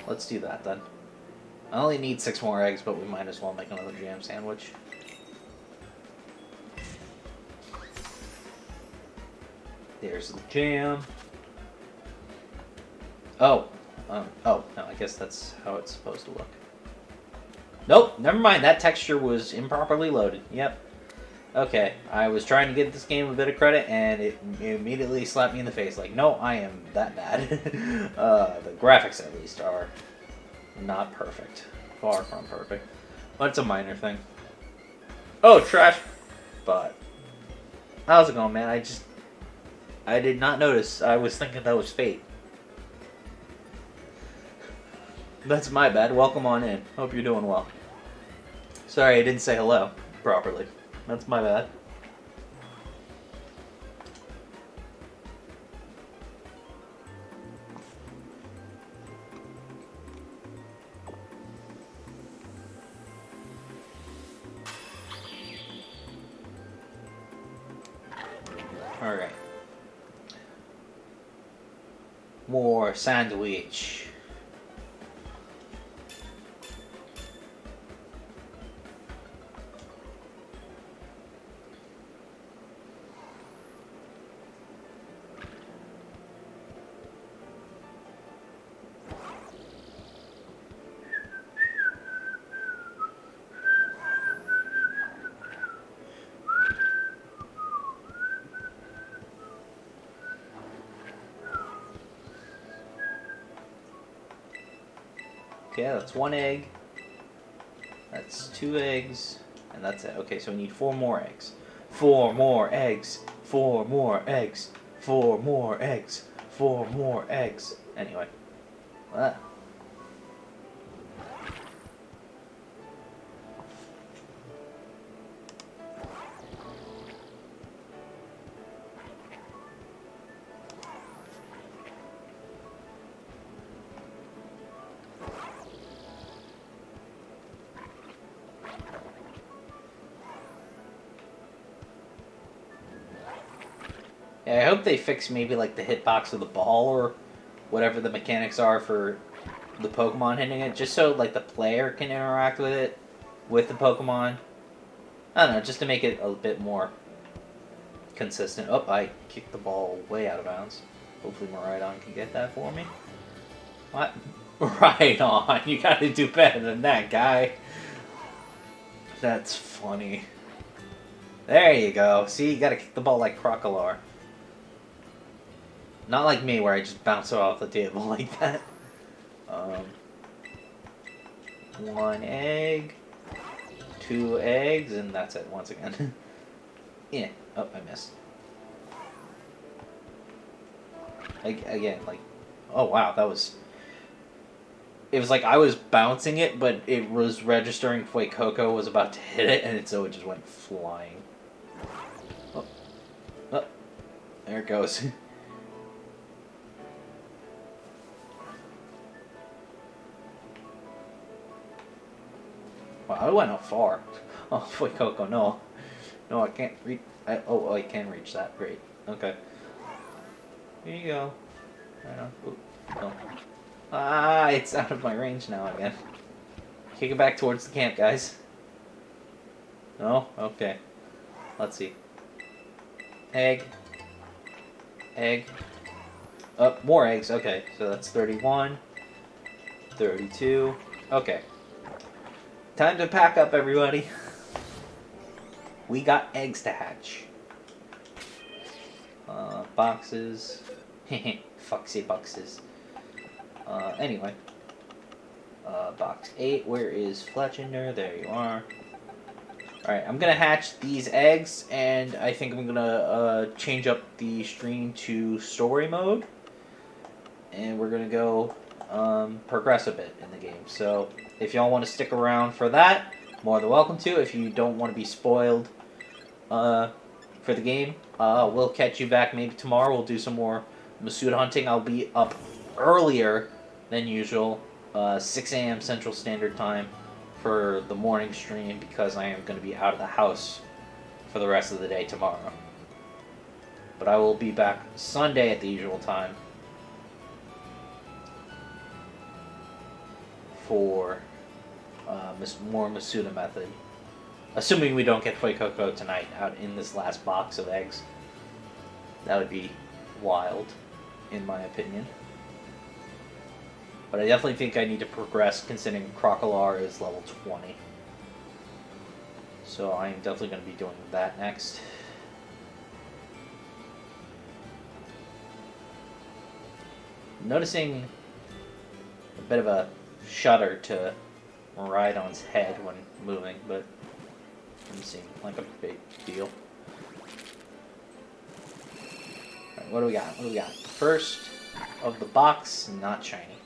Let's do that then. I only need 6 more eggs, but we might as well make another jam sandwich. There's the jam. Oh, no, I guess that's how it's supposed to look. Nope, never mind. That texture was improperly loaded. Yep. Okay, I was trying to give this game a bit of credit, and it immediately slapped me in the face. Like, no, I am that bad. The graphics, at least, are not perfect. Far from perfect. But it's a minor thing. Oh, trash. But how's it going, man? I did not notice. I was thinking that was fate. That's my bad. Welcome on in. Hope you're doing well. Sorry, I didn't say hello properly. That's my bad. Alright. More sandwich. Okay, that's 1 egg. That's 2 eggs. And that's it. Okay, so we need 4 more eggs. 4 more eggs. 4 more eggs. 4 more eggs. 4 more eggs. Anyway. Ah. Yeah, I hope they fix maybe like the hitbox of the ball or whatever the mechanics are for the Pokemon hitting it, just so like the player can interact with it with the Pokemon. I don't know, just to make it a bit more consistent. Oh, I kicked the ball way out of bounds. Hopefully Miraidon can get that for me. What? Right on. You gotta do better than that, guy. That's funny. There you go. See, you gotta kick the ball like Crocolar. Not like me, where I just bounce it off the table like that. 1 egg, 2 eggs, and that's it once again. Yeah. Oh, I missed. Again, like, oh wow, that was. It was like I was bouncing it, but it was registering Fuecoco was about to hit it, and so it just went flying. Oh, oh, there it goes. Wow, I went up far. Oh, Fuecoco, no. No, I can't reach. Oh, I can reach that. Great. Okay. Here you go. Right on. Ooh, no. Ah, it's out of my range now again. Kick it back towards the camp, guys. No? Okay. Let's see. Egg. Egg. Oh, more eggs. Okay, so that's 31. 32. Okay. Time to pack up, everybody. We got eggs to hatch. Boxes. Foxy boxes. Anyway. Box 8. Where is Fletchender? There you are. Alright, I'm gonna hatch these eggs, and I think I'm gonna change up the stream to story mode. And we're gonna go progress a bit in the game. So if y'all want to stick around for that, more than welcome to. If you don't want to be spoiled for the game, we'll catch you back maybe tomorrow. We'll do some more Masuda hunting. I'll be up earlier than usual, 6 a.m. Central Standard Time for the morning stream, because I am going to be out of the house for the rest of the day tomorrow. But I will be back Sunday at the usual time for more Masuda method. Assuming we don't get Fuecoco tonight out in this last box of eggs. That would be wild, in my opinion. But I definitely think I need to progress, considering Crocolar is level 20. So I'm definitely going to be doing that next. Noticing a bit of a shudder to Miraidon's head when moving, but it doesn't seem like a big deal. Alright, what do we got? What do we got? First of the box, not shiny.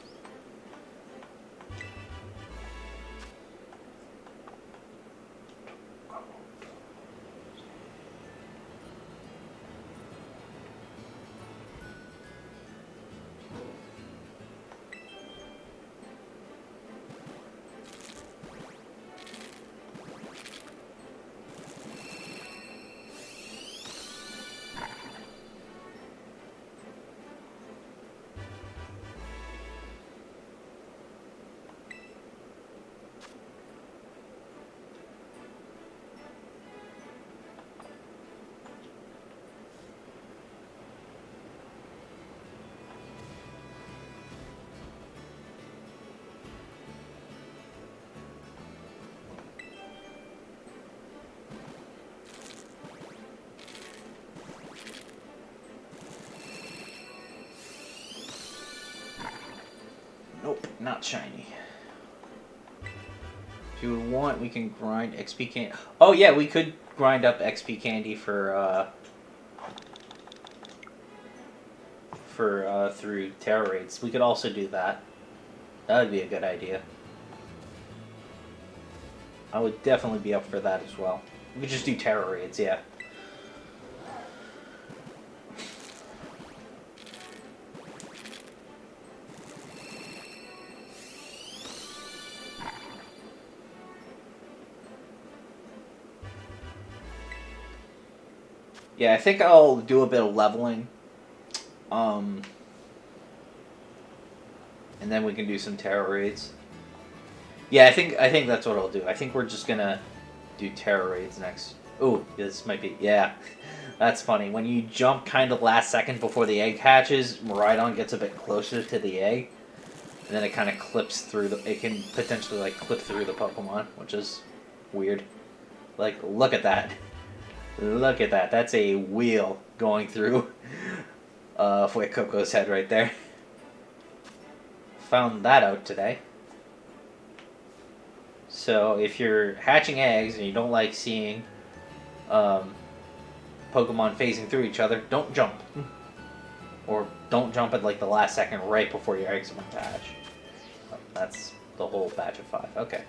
Nope, not shiny. If you would want, we can grind XP candy. Oh yeah, we could grind up XP candy for through terror raids. We could also do that. That would be a good idea. I would definitely be up for that as well. We could just do terror raids, yeah. Yeah, I think I'll do a bit of leveling. And then we can do some terror raids. Yeah, I think that's what I'll do. I think we're just gonna do terror raids next. Ooh, this might be, yeah. That's funny. When you jump kind of last second before the egg hatches, Miraidon gets a bit closer to the egg, and then it kind of clips through the. It can potentially like clip through the Pokemon, which is weird. Like, look at that. Look at that. That's a wheel going through Fuecoco's head right there. Found that out today. So if you're hatching eggs and you don't like seeing Pokemon phasing through each other, don't jump. Or don't jump at like the last second right before your eggs are about to hatch. That's the whole batch of 5. Okay.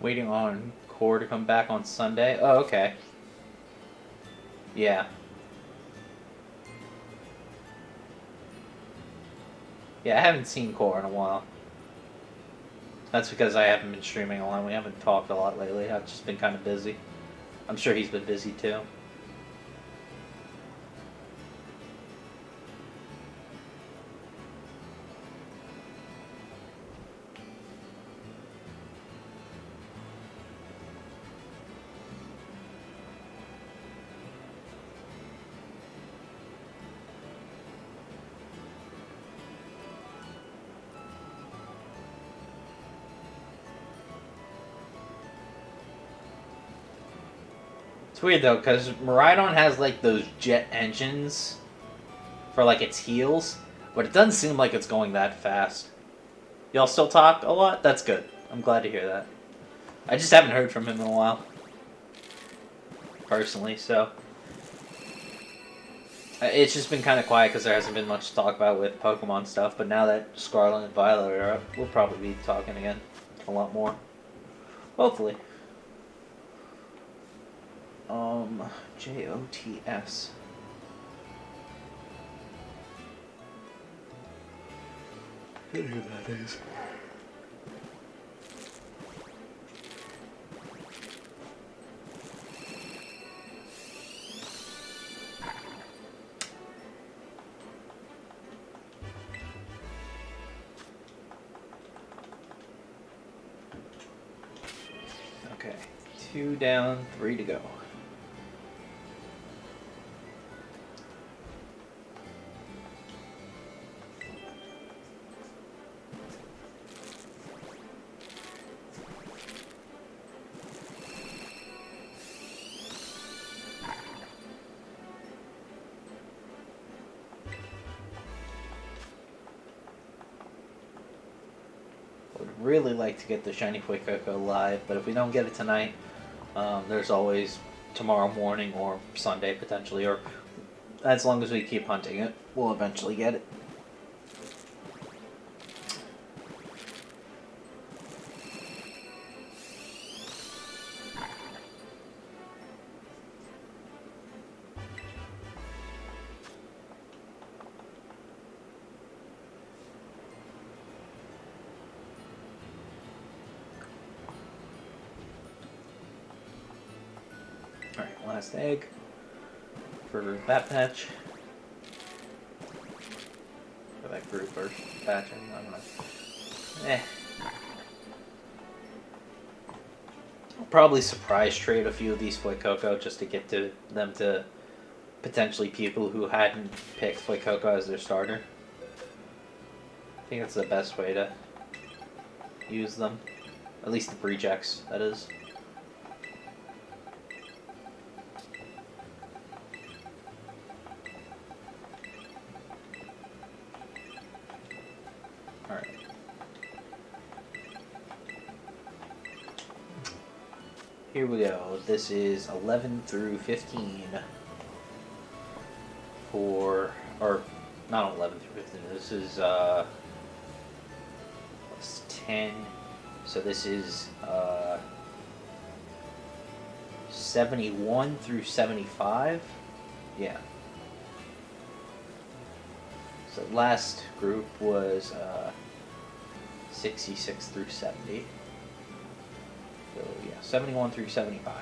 Waiting on Core to come back on Sunday. Oh, okay. Yeah. Yeah, I haven't seen Core in a while. That's because I haven't been streaming a lot. We haven't talked a lot lately. I've just been kind of busy. I'm sure he's been busy too. It's weird though, because Miraidon has like those jet engines for like its heals, but it doesn't seem like it's going that fast. Y'all still talk a lot? That's good. I'm glad to hear that. I just haven't heard from him in a while. Personally, so. It's just been kind of quiet because there hasn't been much to talk about with Pokemon stuff, but now that Scarlet and Violet are up, we'll probably be talking again a lot more. Hopefully. JOTS. I don't know who that is. Okay, 2 down, 3 to go. Really like to get the shiny Fuecoco live, but if we don't get it tonight, there's always tomorrow morning or Sunday potentially, or as long as we keep hunting it, we'll eventually get it. Alright, last egg for that patch. For that group or patch, I don't know. I'll probably surprise trade a few of these Fuecoco just to get to them to potentially people who hadn't picked Fuecoco as their starter. I think that's the best way to use them. At least the rejects, that is. Alright. Here we go. This is 11 through 15 for, or not 11 through 15. This is plus 10. So this is 71 through 75. Yeah. So last group was 66 through 70. So yeah, 71 through 75.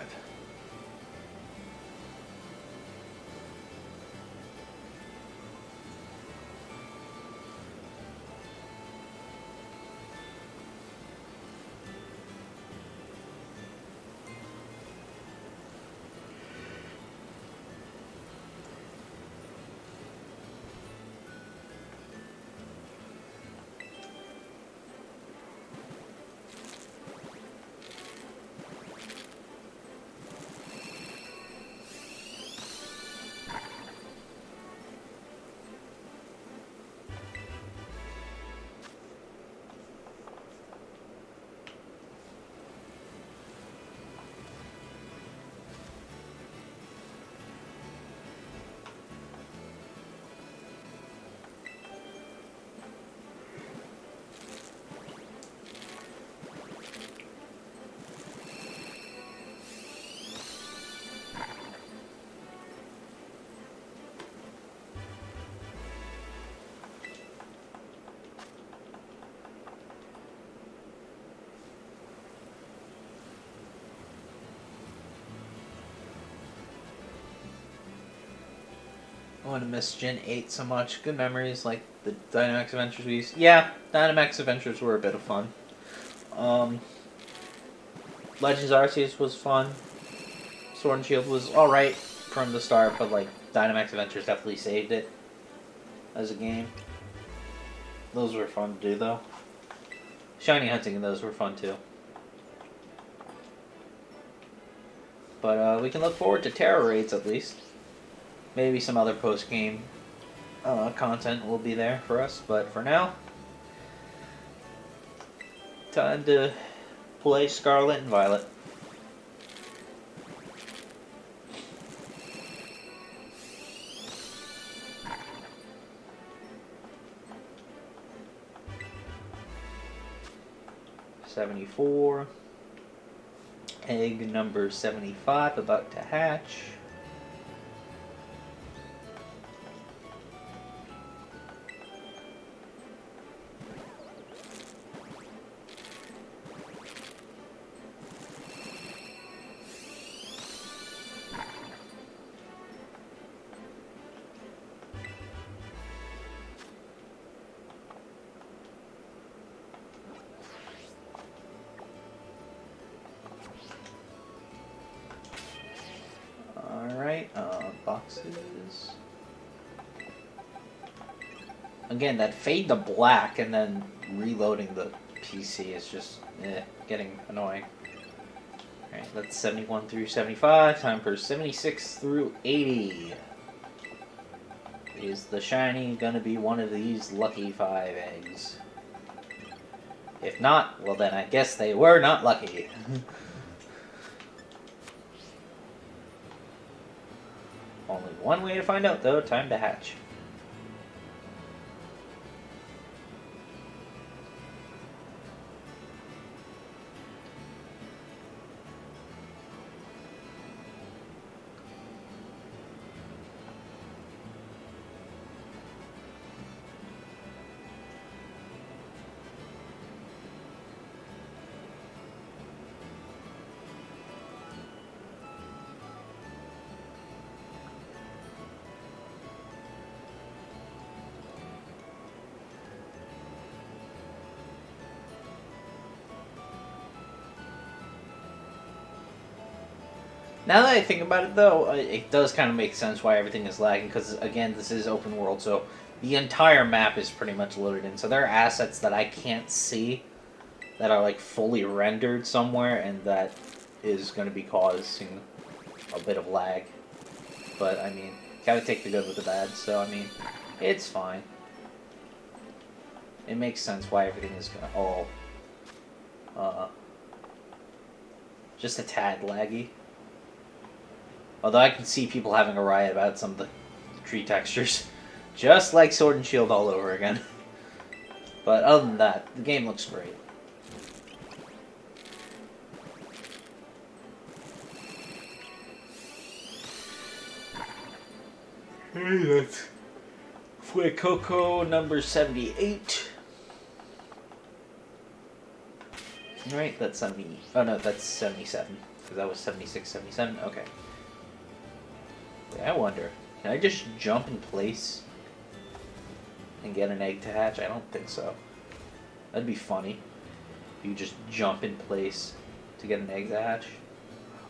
I want to miss Gen 8 so much. Good memories, like the Dynamax Adventures we used. Yeah, Dynamax Adventures were a bit of fun. Legends Arceus was fun. Sword and Shield was alright from the start, but like Dynamax Adventures definitely saved it as a game. Those were fun to do though. Shiny hunting and those were fun too. But we can look forward to Terra Raids at least. Maybe some other post-game content will be there for us, but for now, time to play Scarlet and Violet. $74. Egg number 75 about to hatch. Boxes. Again, that fade to black and then reloading the PC is just getting annoying. Alright, that's 71 through 75. Time for 76 through 80. Is the shiny gonna be one of these lucky 5 eggs? If not, well then I guess they were not lucky. Only one way to find out, though. Time to hatch. Now that I think about it, though, it does kind of make sense why everything is lagging, because, again, this is open world, so the entire map is pretty much loaded in. So there are assets that I can't see that are, like, fully rendered somewhere, and that is going to be causing a bit of lag. But, I mean, gotta take the good with the bad, so, I mean, it's fine. It makes sense why everything is all, just a tad laggy. Although I can see people having a riot about some of the tree textures. Just like Sword and Shield all over again. But other than that, the game looks great. Hey, that's Fuecoco number 78. Alright, that's 70. Oh no, that's 77. Because that was 76, 77. Okay. I wonder, can I just jump in place and get an egg to hatch? I don't think so. That'd be funny. You just jump in place to get an egg to hatch.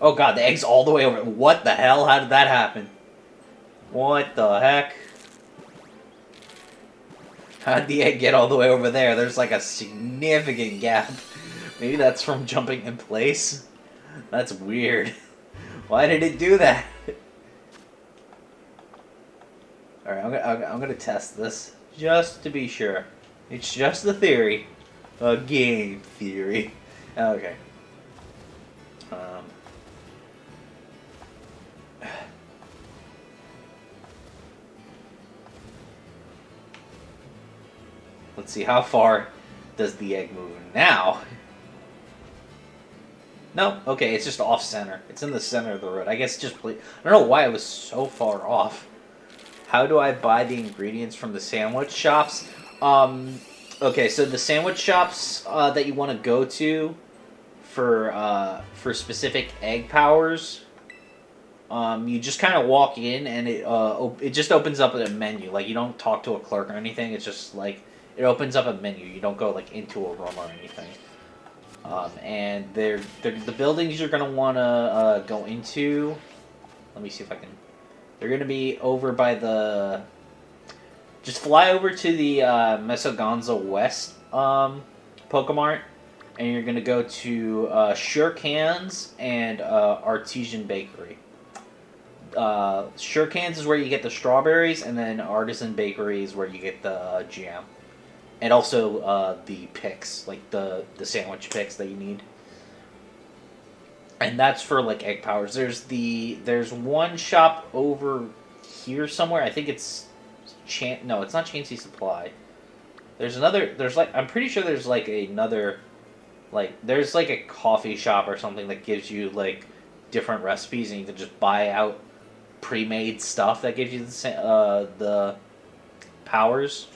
Oh god, the egg's all the way over. What the hell? How did that happen? What the heck? How did the egg get all the way over there? There's like a significant gap. Maybe that's from jumping in place? That's weird. Why did it do that? Alright, I'm gonna test this, just to be sure. It's just a theory. A game theory. Okay. Let's see, how far does the egg move now? No? Okay, it's just off-center. It's in the center of the road. I guess just... I don't know why it was so far off. How do I buy the ingredients from the sandwich shops? Okay, so the sandwich shops that you want to go to for specific egg powers, you just kind of walk in and it just opens up a menu. Like, you don't talk to a clerk or anything. It's just like it opens up a menu. You don't go like into a room or anything. And they're the buildings you're gonna want to go into. Let me see if I can. They're going to be over by the... Just fly over to the Masuda West Pokemart, and you're going to go to Sure Cans and Artesian Bakery. Sure Cans is where you get the strawberries, and then Artisan Bakery is where you get the jam. And also the picks, like the sandwich picks that you need. And that's for like egg powers. There's one shop over here somewhere. I think it's no, it's not Chansey Supply. There's another. I'm pretty sure there's like another, like there's like a coffee shop or something that gives you like different recipes, and you can just buy out pre-made stuff that gives you the powers.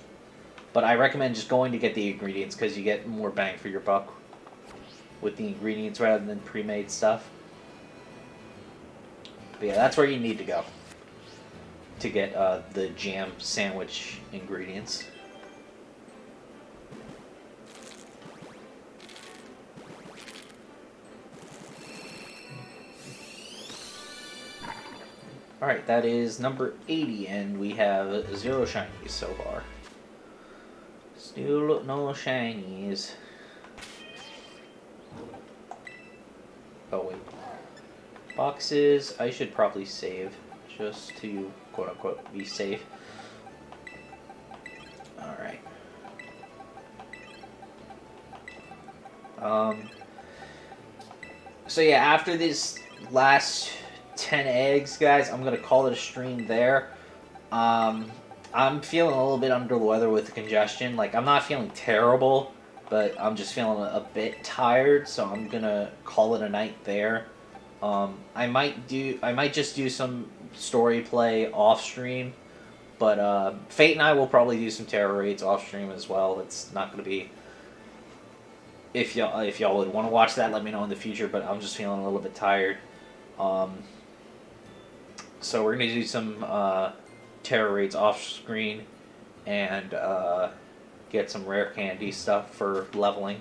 But I recommend just going to get the ingredients because you get more bang for your buck with the ingredients rather than pre-made stuff. But yeah, that's where you need to go to get the jam sandwich ingredients. Alright, that is number 80, and we have 0 shinies so far. Still no shinies. Oh wait. Boxes, I should probably save, just to quote-unquote be safe. Alright. So yeah, after this last 10 eggs, guys, I'm gonna call it a stream there. I'm feeling a little bit under the weather with the congestion. Like, I'm not feeling terrible, but I'm just feeling a bit tired, so I'm gonna call it a night there. I might just do some story play off stream, but Fate and I will probably do some terror raids off stream as well. It's not gonna be. If y'all would want to watch that, let me know in the future. But I'm just feeling a little bit tired. So we're gonna do some terror raids off screen and get some rare candy stuff for leveling.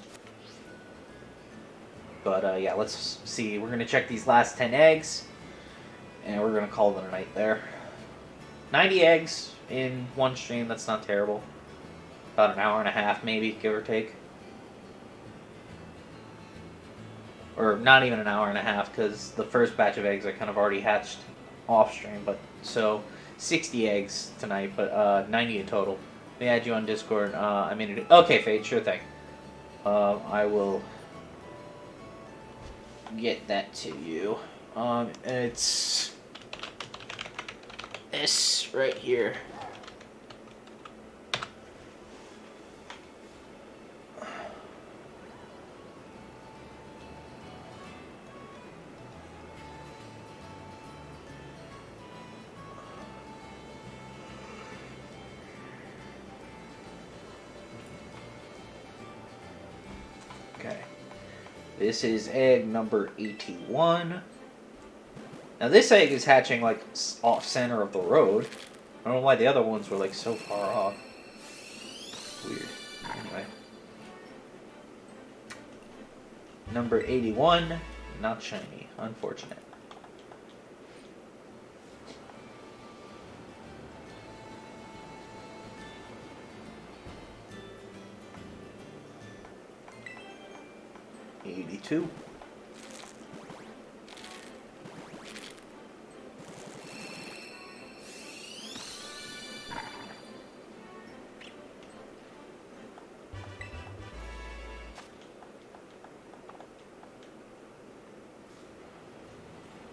But yeah, let's see. We're gonna check these last 10 eggs. And we're going to call it a night there. 90 eggs in one stream, that's not terrible. About an hour and a half, maybe, give or take. Or not even an hour and a half, because the first batch of eggs I kind of already hatched off stream. But so 60 eggs tonight, but 90 in total. Let me add you on Discord. I'm in it. Okay, Fade, sure thing. I will get that to you. It's this right here. Okay. This is egg number 81. Now this egg is hatching like off center of the road. I don't know why the other ones were like so far off. Weird. Anyway. Number 81, not shiny. Unfortunate. $82.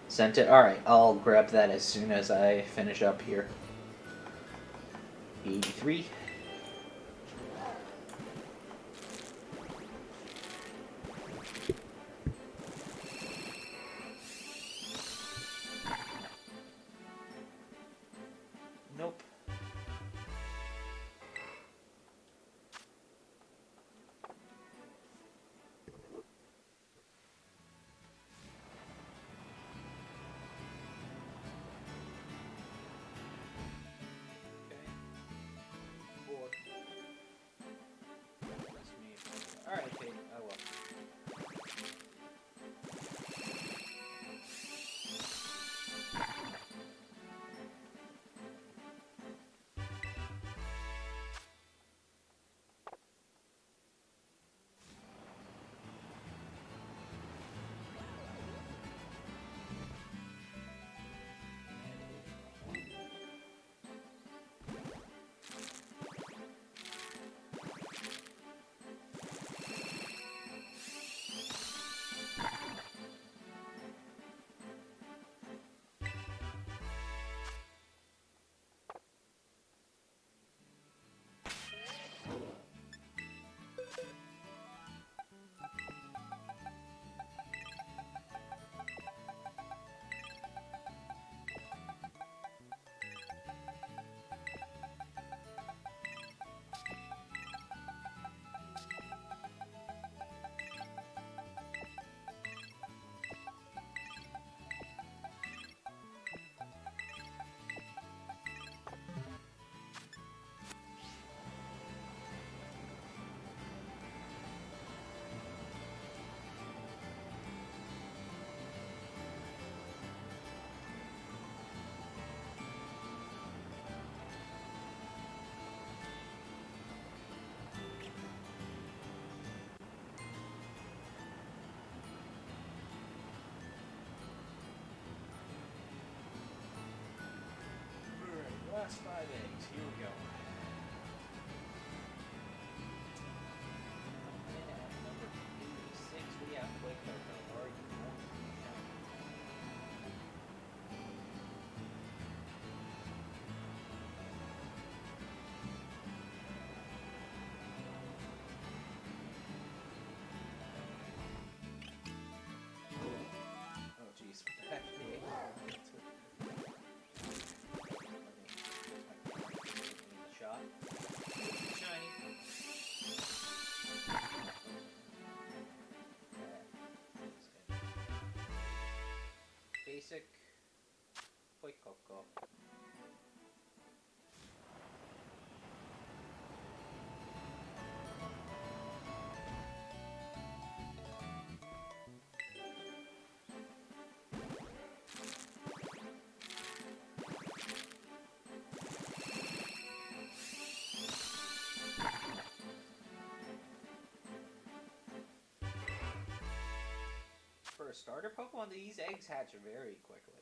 Sent it? Alright, I'll grab that as soon as I finish up here. 83. Nope. Alright, Kate, I will. Last 5 eggs. Here we go. And at number 86, we have Fuecoco. Are you going to be shiny? Oh, jeez. What the heck? Shot. Shiny. Basic Fuecoco. a starter Pokemon, these eggs hatch very quickly.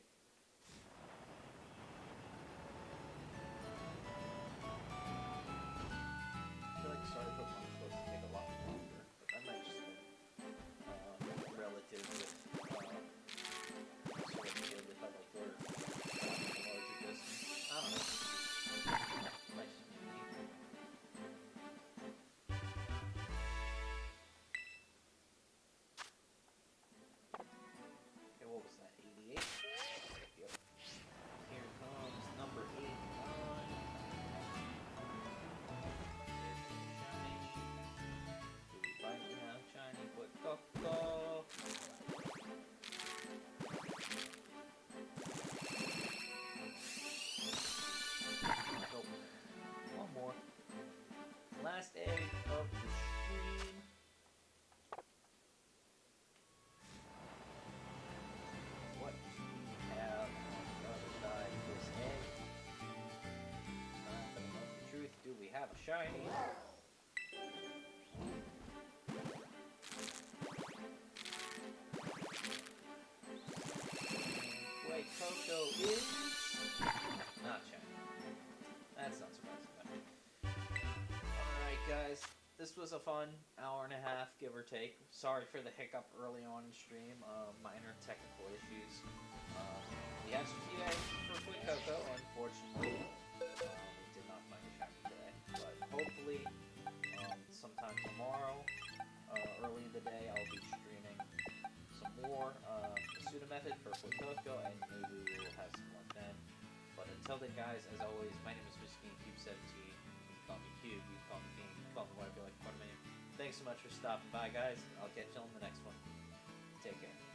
I feel like starter Pokemon is supposed to take a lot longer, but that might just be relative with sort of field if I like we're larger distance. I don't know. Might just be me. Okay, what was that? 88? Yep. Here comes number 89. Shiny. Now, shiny Fuecoco. Nope. One more. Last egg of the stream. What do we have on the other side of this egg? Not gonna know the truth. Do we have a shiny? Fuecoco is not shiny. That's not surprising. Alright guys, this was a fun hour and a half, give or take. Sorry for the hiccup early on in stream, minor technical issues. We had some few eggs for Fuecoco, unfortunately. We did not find a shiny today, but hopefully sometime tomorrow, early in the day, I'll be streaming some more Masuda method for Fuecoco, and maybe we will have some luck then. But until then, guys, as always, my name is MrGameCube17. You can call me Cube, you can call me Game, you can call me whatever you like to call me. Thanks so much for stopping by, guys. I'll catch you on the next one. Take care.